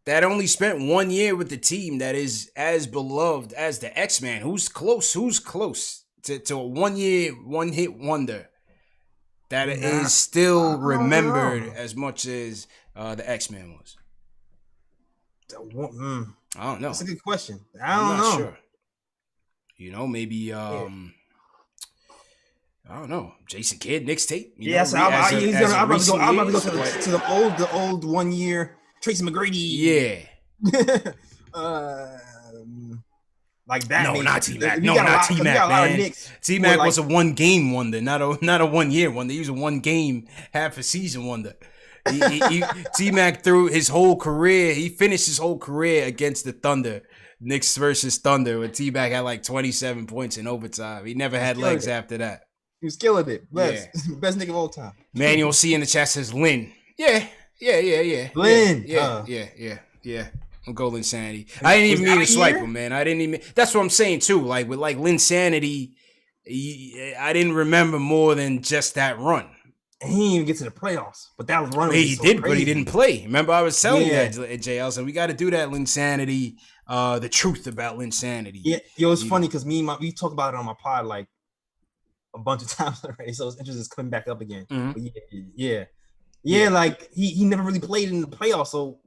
that only spent 1 year with the team that is as beloved as the X-Man? Who's close to a 1 year, one hit wonder that is still remembered as much as the X-Man was? I don't know. That's a good question. I'm not sure. You know, maybe I don't know. Jason Kidd, Knicks tape. Yes, I'm about to go to the old 1 year. Tracy McGrady. Yeah. Like that. No, not T-Mac. No, not T-Mac, man. T-Mac was a 1 game wonder, not a 1 year wonder. He was a 1 game, half a season wonder. T-Mac through his whole career, he finished his whole career against the Thunder. Knicks versus Thunder, when T-Mac had like 27 points in overtime. He never had legs after that. He was killing it. Best nigga of all time. Manuel C in the chat says Lynn. Yeah. Lynn. Yeah. I'm going Lynn Sanity. I didn't even mean to swipe him, man. That's what I'm saying too. Like with Lynn Sanity, I didn't remember more than just that run. And he didn't even get to the playoffs, but that was running. He did, but he didn't play. Remember, I was telling you that, JL. So we got to do that, Lynn Sanity. The truth about Lynn Sanity. Yeah, it's funny because we talked about it on my pod like a bunch of times already. So it's interesting it's coming back up again. Mm-hmm. But yeah. Like he never really played in the playoffs, so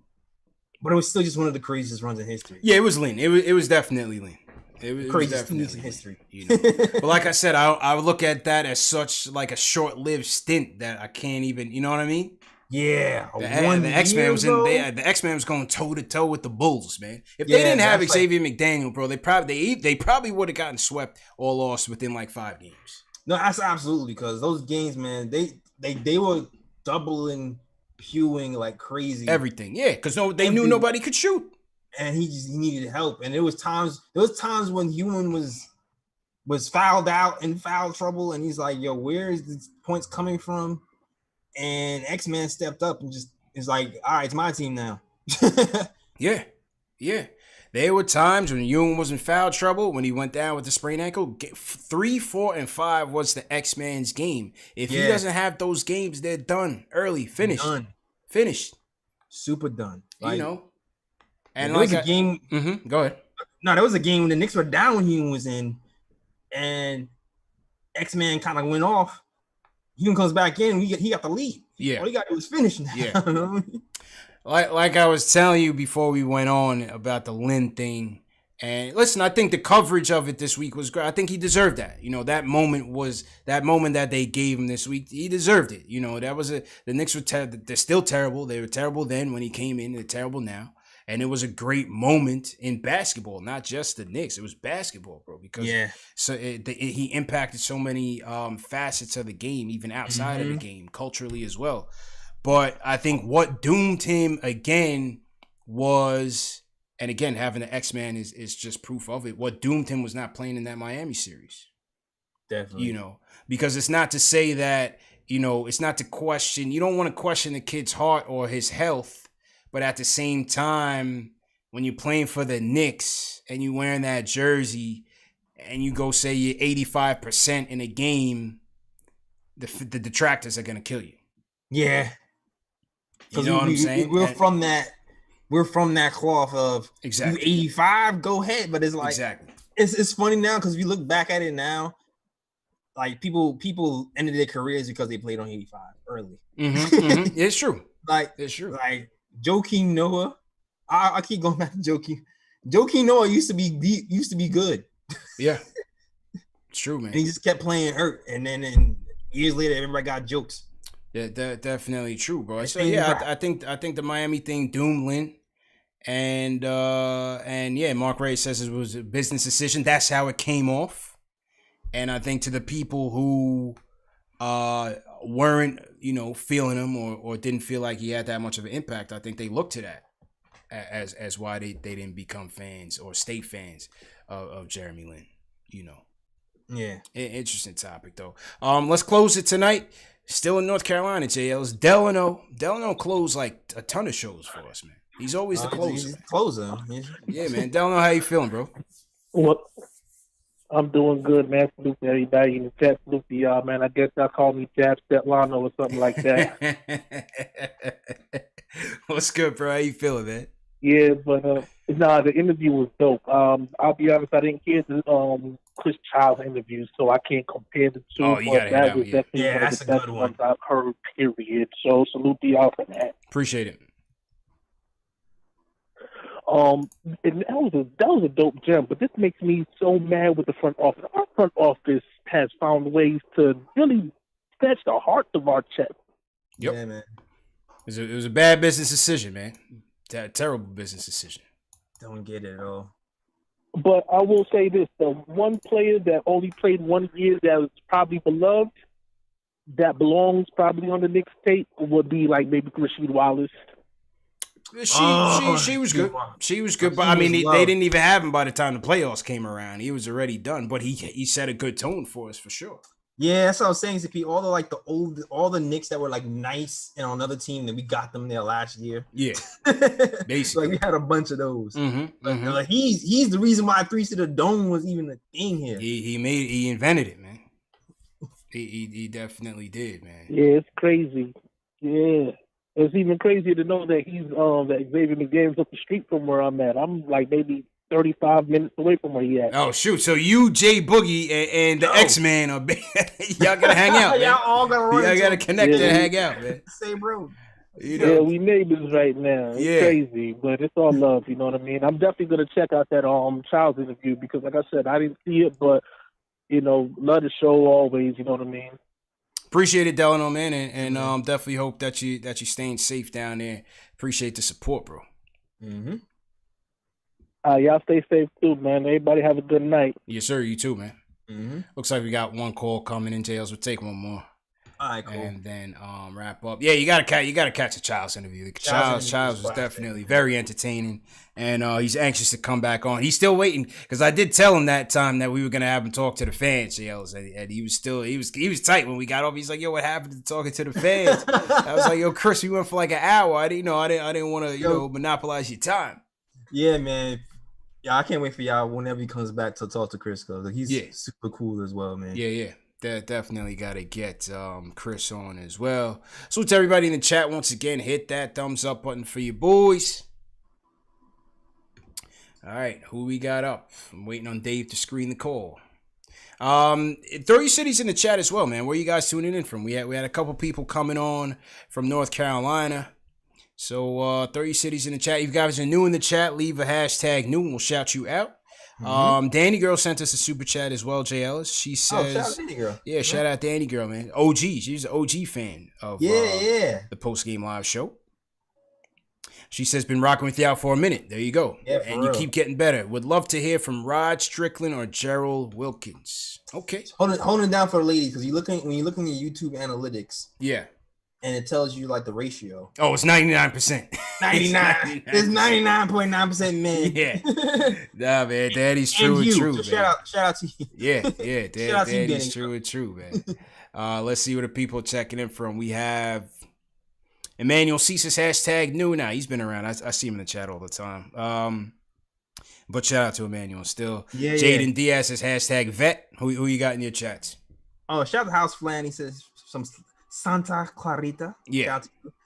but it was still just one of the craziest runs in history. Yeah, it was Lynn. It was definitely Lynn. It was Craziest 2 weeks in definitely, history. you know. But like I said, I would look at that as such like a short-lived stint that I can't even, you know what I mean? Yeah, The X-Men was in there. The X-Men was going toe-to-toe with the Bulls, man. If they didn't have Xavier McDaniel, bro, they probably would have gotten swept or lost within like 5 games. No, that's absolutely, because those games, man, they were doubling Ewing like crazy. Everything, yeah, because they knew nobody could shoot. And he needed help. And there was times when Ewing was fouled out in foul trouble, and he's like, yo, where is these points coming from? And X-Man stepped up and just is like, all right, it's my team now. Yeah. There were times when Ewing was in foul trouble, when he went down with the sprained ankle. 3, 4, and 5 was the X-Man's game. If he doesn't have those games, they're done early, finished. Finished. Super done. Like, you know. And there was a game. Go ahead. No, there was a game when the Knicks were down when Ewing was in, and X-Man kind of went off. Ewing comes back in, he got the lead. Yeah. All he got to do is finish now. Yeah. Like I was telling you before we went on about the Lynn thing. And listen, I think the coverage of it this week was great. I think he deserved that. You know, that moment that they gave him this week. He deserved it. You know, the Knicks were they're still terrible. They were terrible then when he came in. They're terrible now. And it was a great moment in basketball, not just the Knicks. It was basketball, bro. Because he impacted so many facets of the game, even outside of the game, culturally as well. But I think what doomed him again was, and again, having the X-Man is just proof of it. What doomed him was not playing in that Miami series. Definitely. You know, because it's not to say that, you know, it's not to question. You don't want to question the kid's heart or his health. But at the same time, when you're playing for the Knicks and you're wearing that jersey and you go say you're 85% in a game, the detractors are going to kill you. Yeah. You know what I'm saying? We're from that cloth of exactly. You 85, go ahead. But it's like, exactly. It's funny now because if you look back at it now, like people ended their careers because they played on 85 early. It's true. It's true. Like, Joakim Noah, I keep going back to Joakim. Joakim Noah used to be good. Yeah, it's true, man. And he just kept playing hurt, and then years later, everybody got jokes. Yeah, definitely true, bro. So yeah, I think the Miami thing doomed Lynn, and yeah, Mark Ray says it was a business decision. That's how it came off, and I think to the people who weren't, you know, feeling him or didn't feel like he had that much of an impact, I think they looked to that as why they didn't become fans or state fans of Jeremy Lin, you know. Yeah. Interesting topic, though. Let's close it tonight. Still in North Carolina, JL's Delano. Delano closed like a ton of shows for us, man. He's always the closer. He's the closer. Yeah, man. Delano, how you feeling, bro? What? I'm doing good, man. Salute to everybody in the chat. Salute to y'all, man. I guess y'all call me Jab Stetlano or something like that. What's good, bro? How you feeling, man? Yeah, but the interview was dope. I'll be honest, I didn't hear the Chris Childs interview, so I can't compare the two. Oh, you gotta that was definitely one of the best ones I've heard, period. So salute to y'all for that. Appreciate it. And that was a dope gem, but this makes me so mad with the front office. Our front office has found ways to really snatch the hearts of our chest. Yep. Yeah, man. It was a bad business decision, man. Terrible business decision. Don't get it at all. But I will say this: the one player that only played 1 year that was probably beloved, that belongs probably on the Knicks tape, would be like maybe Rasheed Wallace. She was good. She was good, but I mean, they didn't even have him by the time the playoffs came around. He was already done, but he set a good tone for us for sure. Yeah, that's what I was saying. To all all the Knicks that were like nice and on another team, that we got them there last year. Yeah, like basically, we had a bunch of those. Like he's the reason why 3 to the dome was even a thing here. He invented it, man. He definitely did, man. Yeah, it's crazy. Yeah. It's even crazier to know that he's that Xavier McDaniel's up the street from where I'm at. I'm like maybe 35 minutes away from where he at. Oh shoot! So you, Jay Boogie, and the X-Man are y'all gotta hang out. Man. Y'all all gotta run. Y'all gotta connect and hang out, man. Same road. You know? Yeah, we neighbors right now. It's crazy, but it's all love. You know what I mean? I'm definitely gonna check out that Child's interview because, like I said, I didn't see it, but love the show always. You know what I mean? Appreciate it, Delano, man, and definitely hope that you staying safe down there. Appreciate the support, bro. Mm-hmm. Y'all stay safe too, man. Everybody have a good night. Yes, sir. You too, man. Mm-hmm. Looks like we got one call coming in, JLs. We'll take one more. All right, cool. And then wrap up. Yeah, you gotta catch a Child's interview. The Child's was definitely very entertaining, and he's anxious to come back on. He's still waiting because I did tell him that time that we were gonna have him talk to the fans, JLs, and he was tight when we got off. He's like, "Yo, what happened to talking to the fans?" I was like, "Yo, Chris, we went for like an hour. I didn't want to monopolize your time." Yeah, man. Yeah, I can't wait for y'all whenever he comes back to talk to Chris because he's super cool as well, man. Yeah. Definitely got to get Chris on as well. So to everybody in the chat, once again, hit that thumbs up button for you boys. All right, who we got up? I'm waiting on Dave to screen the call. Throw your cities in the chat as well, man. Where you guys tuning in from? We had a couple people coming on from North Carolina. So throw your cities in the chat. If you guys are new in the chat, leave a hashtag new and we'll shout you out. Danny Girl sent us a super chat as well, J. Ellis. She says, shout out Danny Girl. Yeah, shout out Danny Girl, man. OG. She's an OG fan of the post-game live show. She says, been rocking with y'all for a minute. There you go. Yeah, and you keep getting better. Would love to hear from Rod Strickland or Gerald Wilkins. Okay. Hold it down for the ladies because when you're looking at YouTube analytics. Yeah. And it tells you like the ratio. Oh, it's 99%. 99. It's 99.9% men. Yeah. Nah, man. Daddy's true and true. So shout out to you. Yeah. Daddy's true and true, man. Let's see what the people checking in from. We have Emmanuel Ceases hashtag new now. He's been around. I see him in the chat all the time. But shout out to Emmanuel still. Yeah. Jaden Diaz says hashtag vet. Who you got in your chats? Oh, shout out to House Flan. He says some Santa Clarita. Yeah.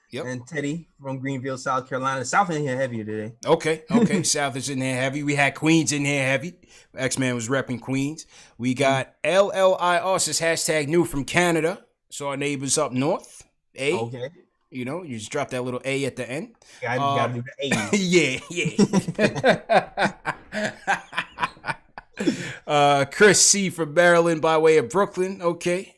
Yep. And Teddy from Greenville, South Carolina. South in here heavier today. Okay. South is in here heavy. We had Queens in here heavy. X-Man was repping Queens. We got LLIR says hashtag new from Canada. So our neighbors up north. A. Okay. You know, you just drop that little A at the end. Yeah, I gotta do the A. Chris C from Maryland by way of Brooklyn. Okay.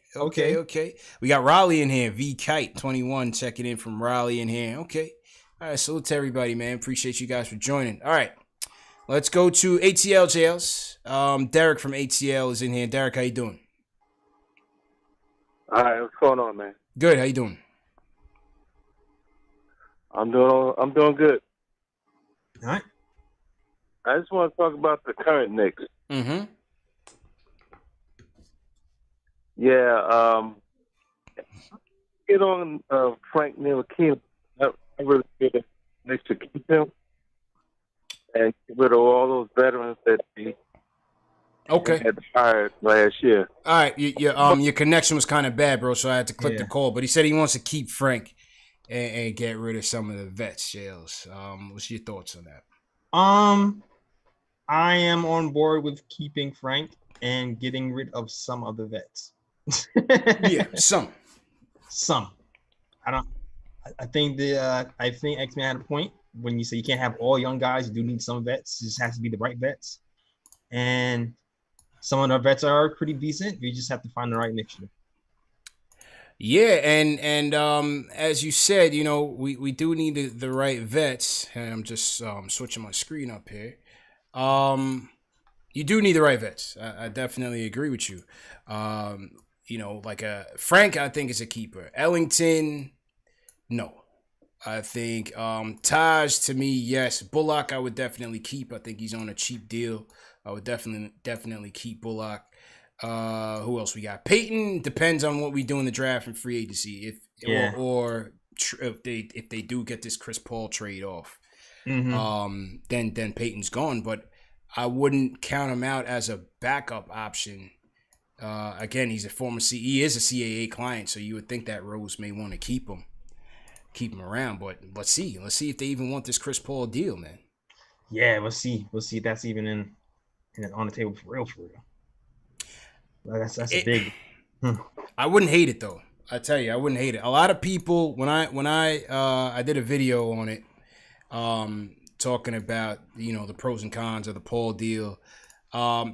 We got Raleigh in here. V Kite 21 checking in from Raleigh in here. Okay. All right. Salute to everybody, man. Appreciate you guys for joining. All right. Let's go to ATL jails. Derek from ATL is in here. Derek, how you doing? All right. What's going on, man? Good. How you doing? I'm doing good. All right. I just want to talk about the current Knicks. Mm-hmm. Yeah, get on Frank Ntilikina. I really feel that they should keep him and get rid of all those veterans that they had hired last year. All right, your connection was kind of bad, bro, so I had to click the call. But he said he wants to keep Frank and get rid of some of the vets, Shales. What's your thoughts on that? I am on board with keeping Frank and getting rid of some of the vets. Yeah, some. I think X-Man had a point when you say you can't have all young guys. You do need some vets. It just has to be the right vets. And some of the vets are pretty decent. You just have to find the right mixture. Yeah, and as you said, you know, we do need the right vets. And I'm just switching my screen up here. You do need the right vets. I definitely agree with you. You know, like Frank, I think is a keeper. Ellington, no. I think Taj, to me, yes. Bullock, I would definitely keep. I think he's on a cheap deal. I would definitely keep Bullock. Who else we got? Peyton depends on what we do in the draft and free agency. If they do get this Chris Paul trade off, then Peyton's gone. But I wouldn't count him out as a backup option. Again, he is a CAA client, so you would think that Rose may want to keep him around. But let's see if they even want this Chris Paul deal, man. Yeah, we'll see if that's even on the table for real. That's a big. I wouldn't hate it though. I tell you, I wouldn't hate it. A lot of people, when I did a video on it, talking about, the pros and cons of the Paul deal.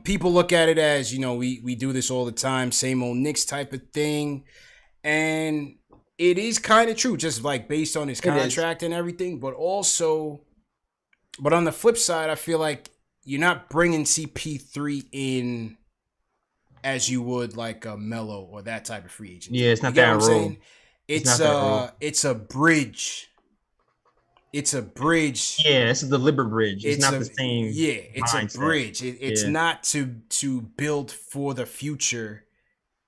People look at it as, we do this all the time, same old Knicks type of thing. And it is kind of true, just like based on his contract and everything. But on the flip side, I feel like you're not bringing CP3 in as you would like a Melo or that type of free agent. Yeah, it's not that role. It's a bridge. It's a bridge. Yeah, it's a deliberate bridge. It's not the same. Yeah, it's mindset. A bridge. It's not to build for the future.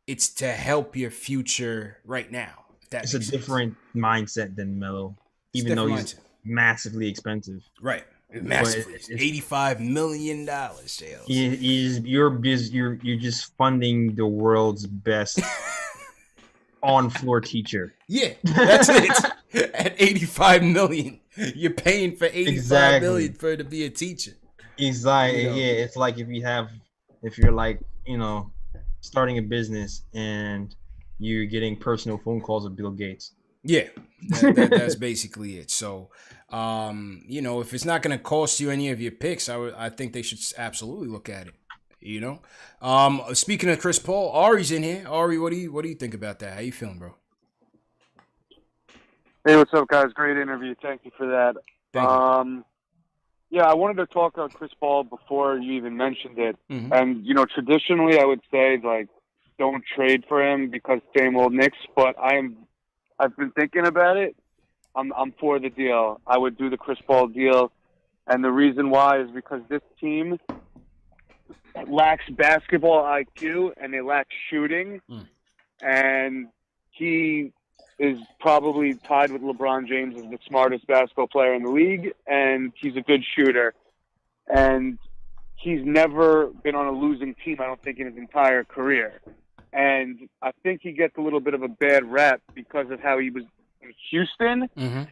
It's to help your future right now. It's a different mindset than Melo, even though he's massively expensive. Right. Massively. $85 million, Jales. You're just funding the world's best on-floor teacher. Yeah, that's it. At $85 million, you're paying for $85 million for it to be a teacher. Exactly. It's like if you're like, starting a business and you're getting personal phone calls of Bill Gates. Yeah, that's basically it. So, if it's not going to cost you any of your picks, I think they should absolutely look at it. Speaking of Chris Paul, Ari's in here. Ari, what do you think about that? How you feeling, bro? Hey, what's up, guys? Great interview. Thank you for that. Thank you. Yeah, I wanted to talk about Chris Paul before you even mentioned it. Mm-hmm. And, traditionally I would say, like, don't trade for him because same old Knicks, but I've been thinking about it. I'm for the deal. I would do the Chris Paul deal. And the reason why is because this team lacks basketball IQ and they lack shooting. And he is probably tied with LeBron James as the smartest basketball player in the league, and he's a good shooter. And he's never been on a losing team, I don't think, in his entire career. And I think he gets a little bit of a bad rap because of how he was in Houston. Mm-hmm.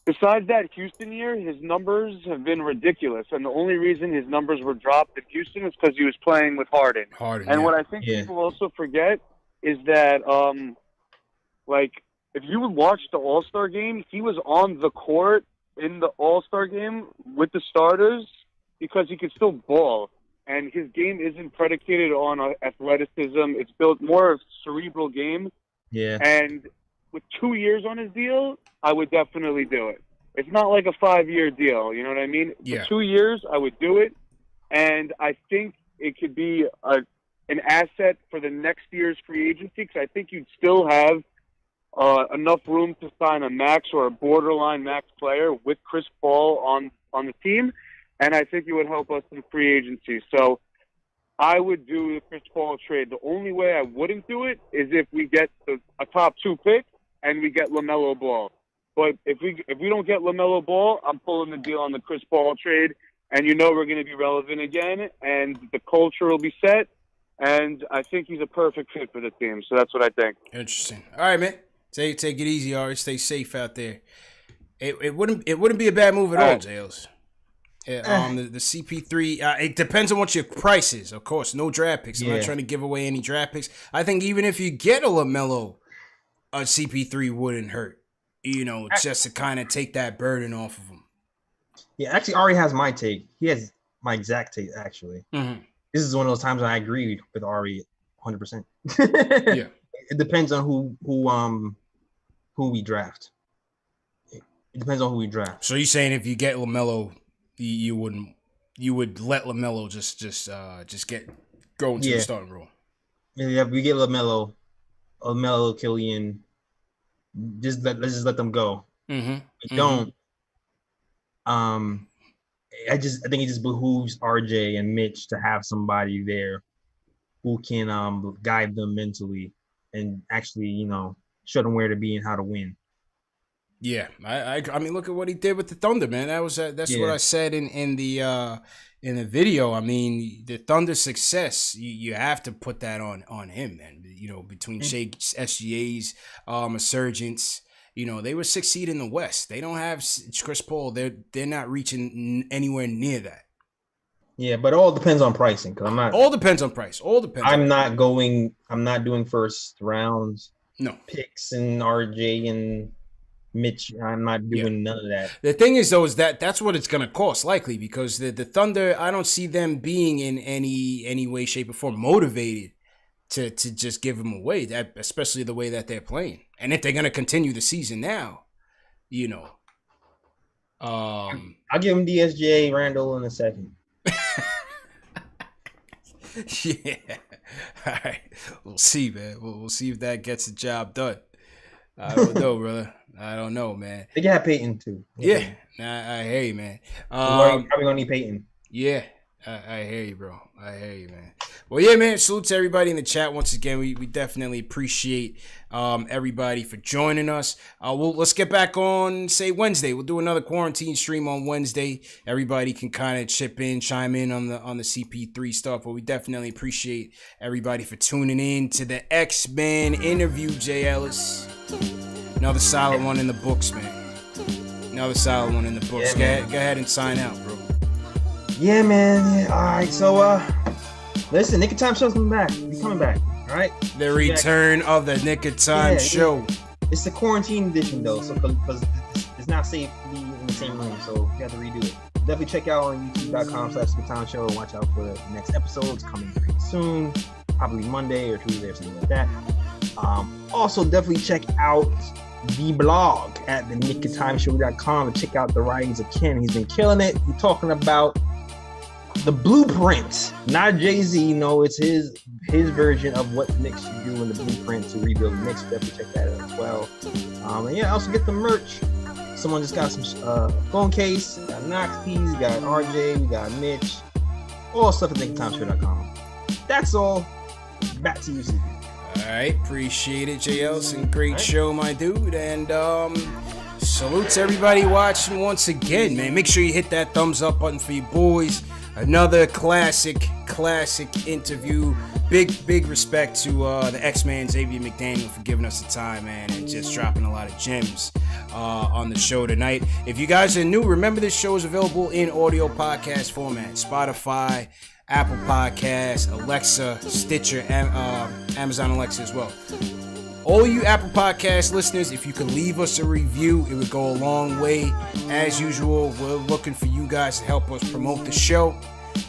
Besides that Houston year, his numbers have been ridiculous. And the only reason his numbers were dropped in Houston is because he was playing with Harden. And what I think people also forget is that, if you would watch the All-Star game, he was on the court in the All-Star game with the starters because he could still ball. And his game isn't predicated on athleticism. It's built more of a cerebral game. Yeah. And with 2 years on his deal, I would definitely do it. It's not like a 5-year deal. You know what I mean? Yeah. For 2 years, I would do it. And I think it could be an asset for the next year's free agency because I think you'd still have enough room to sign a max or a borderline max player with Chris Paul on the team, and I think it would help us in free agency. So I would do the Chris Paul trade. The only way I wouldn't do it is if we get a top 2 pick and we get LaMelo Ball. But if we don't get LaMelo Ball, I'm pulling the deal on the Chris Paul trade, and we're going to be relevant again, and the culture will be set, and I think he's a perfect fit for the team. So that's what I think. Interesting. All right, man. Take it easy, Ari. Stay safe out there. It wouldn't be a bad move at all, Jails. The CP3. It depends on what your price is, of course. No draft picks. I'm not trying to give away any draft picks. I think even if you get a LaMelo, a CP3 wouldn't hurt. Just to kind of take that burden off of him. Yeah, actually, Ari has my take. He has my exact take. Actually, This is one of those times when I agree with Ari 100%. Yeah. It depends on who we draft. It depends on who we draft. So you're saying if you get LaMelo, you would let LaMelo just go into the starting role? Yeah, if we get LaMelo, Killian, let's just let them go. Mm-hmm. We don't. I think it just behooves RJ and Mitch to have somebody there who can guide them mentally and actually, show them where to be and how to win. Yeah, I mean, look at what he did with the Thunder, man. That's what I said in the video. I mean, the Thunder success, you have to put that on him, man. Between SGA's resurgence, they were 6th seed in the West. They don't have Chris Paul. They're not reaching anywhere near that. Yeah, but it all depends on pricing because I'm not. All depends on price. All depends. I'm not doing first rounds. No. picks and RJ and Mitch. I'm not doing none of that. The thing is, though, is that's what it's going to cost, likely, because the Thunder, I don't see them being in any way, shape, or form motivated to just give them away, that especially the way that they're playing. And if they're going to continue the season now, you know. I'll give him DSJ Randall in a second. Yeah. All right. We'll see, man. We'll see if that gets the job done. I don't know, brother. I don't know, man. They can have Peyton too. Yeah. I hear you, man. Probably gonna need Peyton. Yeah. I hear you, bro. I hear you, man. Well, yeah, man. Salute to everybody in the chat once again. We definitely appreciate everybody for joining us. Let's get back on, say, Wednesday. We'll do another quarantine stream on Wednesday. Everybody can kind of chime in on the CP3 stuff. But we definitely appreciate everybody for tuning in to the X-Men interview, Jay Ellis. Another solid one in the books, man. Another solid one in the books. Yeah, go ahead and sign out, bro. Yeah, man. Yeah, all right. So, listen, Nick of Time show's coming back. He's coming back. All right. The return of the Nick of Time show. It's the quarantine edition, though, so because it's not safe to be in the same room, so you have to redo it. Definitely check out on youtube.com/NickOfTime show. Watch out for the next episodes coming pretty soon, probably Monday or Tuesday or something like that. Also, definitely check out the blog at the NickOfTimeShow.com and check out the writings of Ken. He's been killing it. He's talking about the blueprint, not Jay-Z. No, it's his version of what the Knicks should do in the blueprint to rebuild the Knicks. Definitely check that out as well. And yeah, also get the merch. Someone just got some phone case. We got Knox keys. We got RJ. We got Mitch. All stuff at NickOfTimeShow.com. That's all. Back to you, CP. All right, appreciate it, JL. And great show, my dude. And salute to everybody watching once again, man. Make sure you hit that thumbs up button for you boys. Another classic interview. Big respect to the X-Man Xavier McDaniel for giving us the time, man, and just dropping a lot of gems on the show tonight. If you guys are new, remember this show is available in audio podcast format. Spotify, Apple Podcasts, Alexa, Stitcher, Amazon Alexa as well. All you Apple Podcast listeners, if you could leave us a review, it would go a long way. As usual, we're looking for you guys to help us promote the show,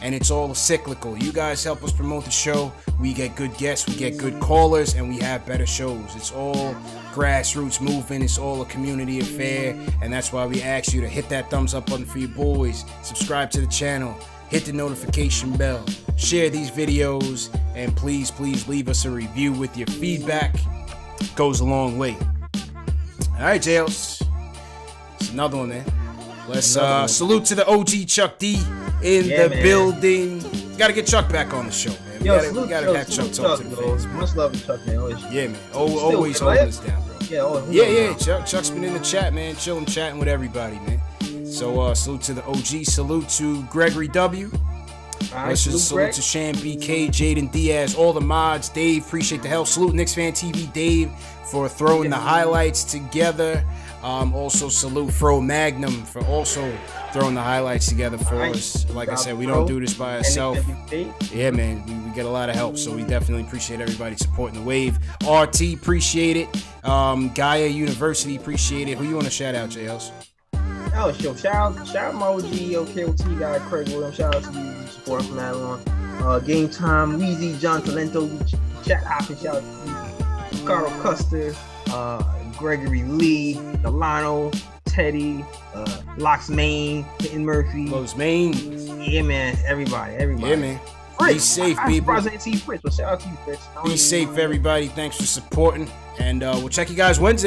and it's all cyclical. You guys help us promote the show, we get good guests, we get good callers, and we have better shows. It's all grassroots movement. It's all a community affair, and that's why we ask you to hit that thumbs up button for your boys, subscribe to the channel, hit the notification bell, share these videos, and please leave us a review with your feedback. Goes a long way. All right, Jails. It's another one, man. Let's salute to the OG Chuck D in the building. Got to get Chuck back on the show, man. We gotta have Chuck talk to the fans. Much love to Chuck, man. Always. Yeah, man. Always holding us down, bro. Yeah. Chuck's been in the chat, man. Chilling, chatting with everybody, man. So salute to the OG. Salute to Gregory W. Let's just salute to Sham BK, Jaden Diaz, all the mods. Dave, appreciate the help. Salute KnicksFanTV Dave for throwing the highlights together. Also salute Fro Magnum for also throwing the highlights together for us. Like I said, we don't do this by ourselves. Yeah, man, we get a lot of help, so we definitely appreciate everybody supporting the wave. RT, appreciate it. Gaia University, appreciate it. Who you want to shout out, JLs? Oh, shout out my OG, KOT guy, Craig Williams. Shout out to you, support from that on. Game Time, Weezy, John Talento, Chat Hopkins, shout out to you. Carl Custer, Gregory Lee, Delano, Teddy, Locks Maine, Hitton Murphy. Lowe's Maine. Yeah, man, everybody. Yeah, man. Fritz, be safe, people. I'm surprised I didn't see Fritz, but shout out to you, Fritz. Be safe, everybody. Thanks for supporting. And we'll check you guys Wednesday.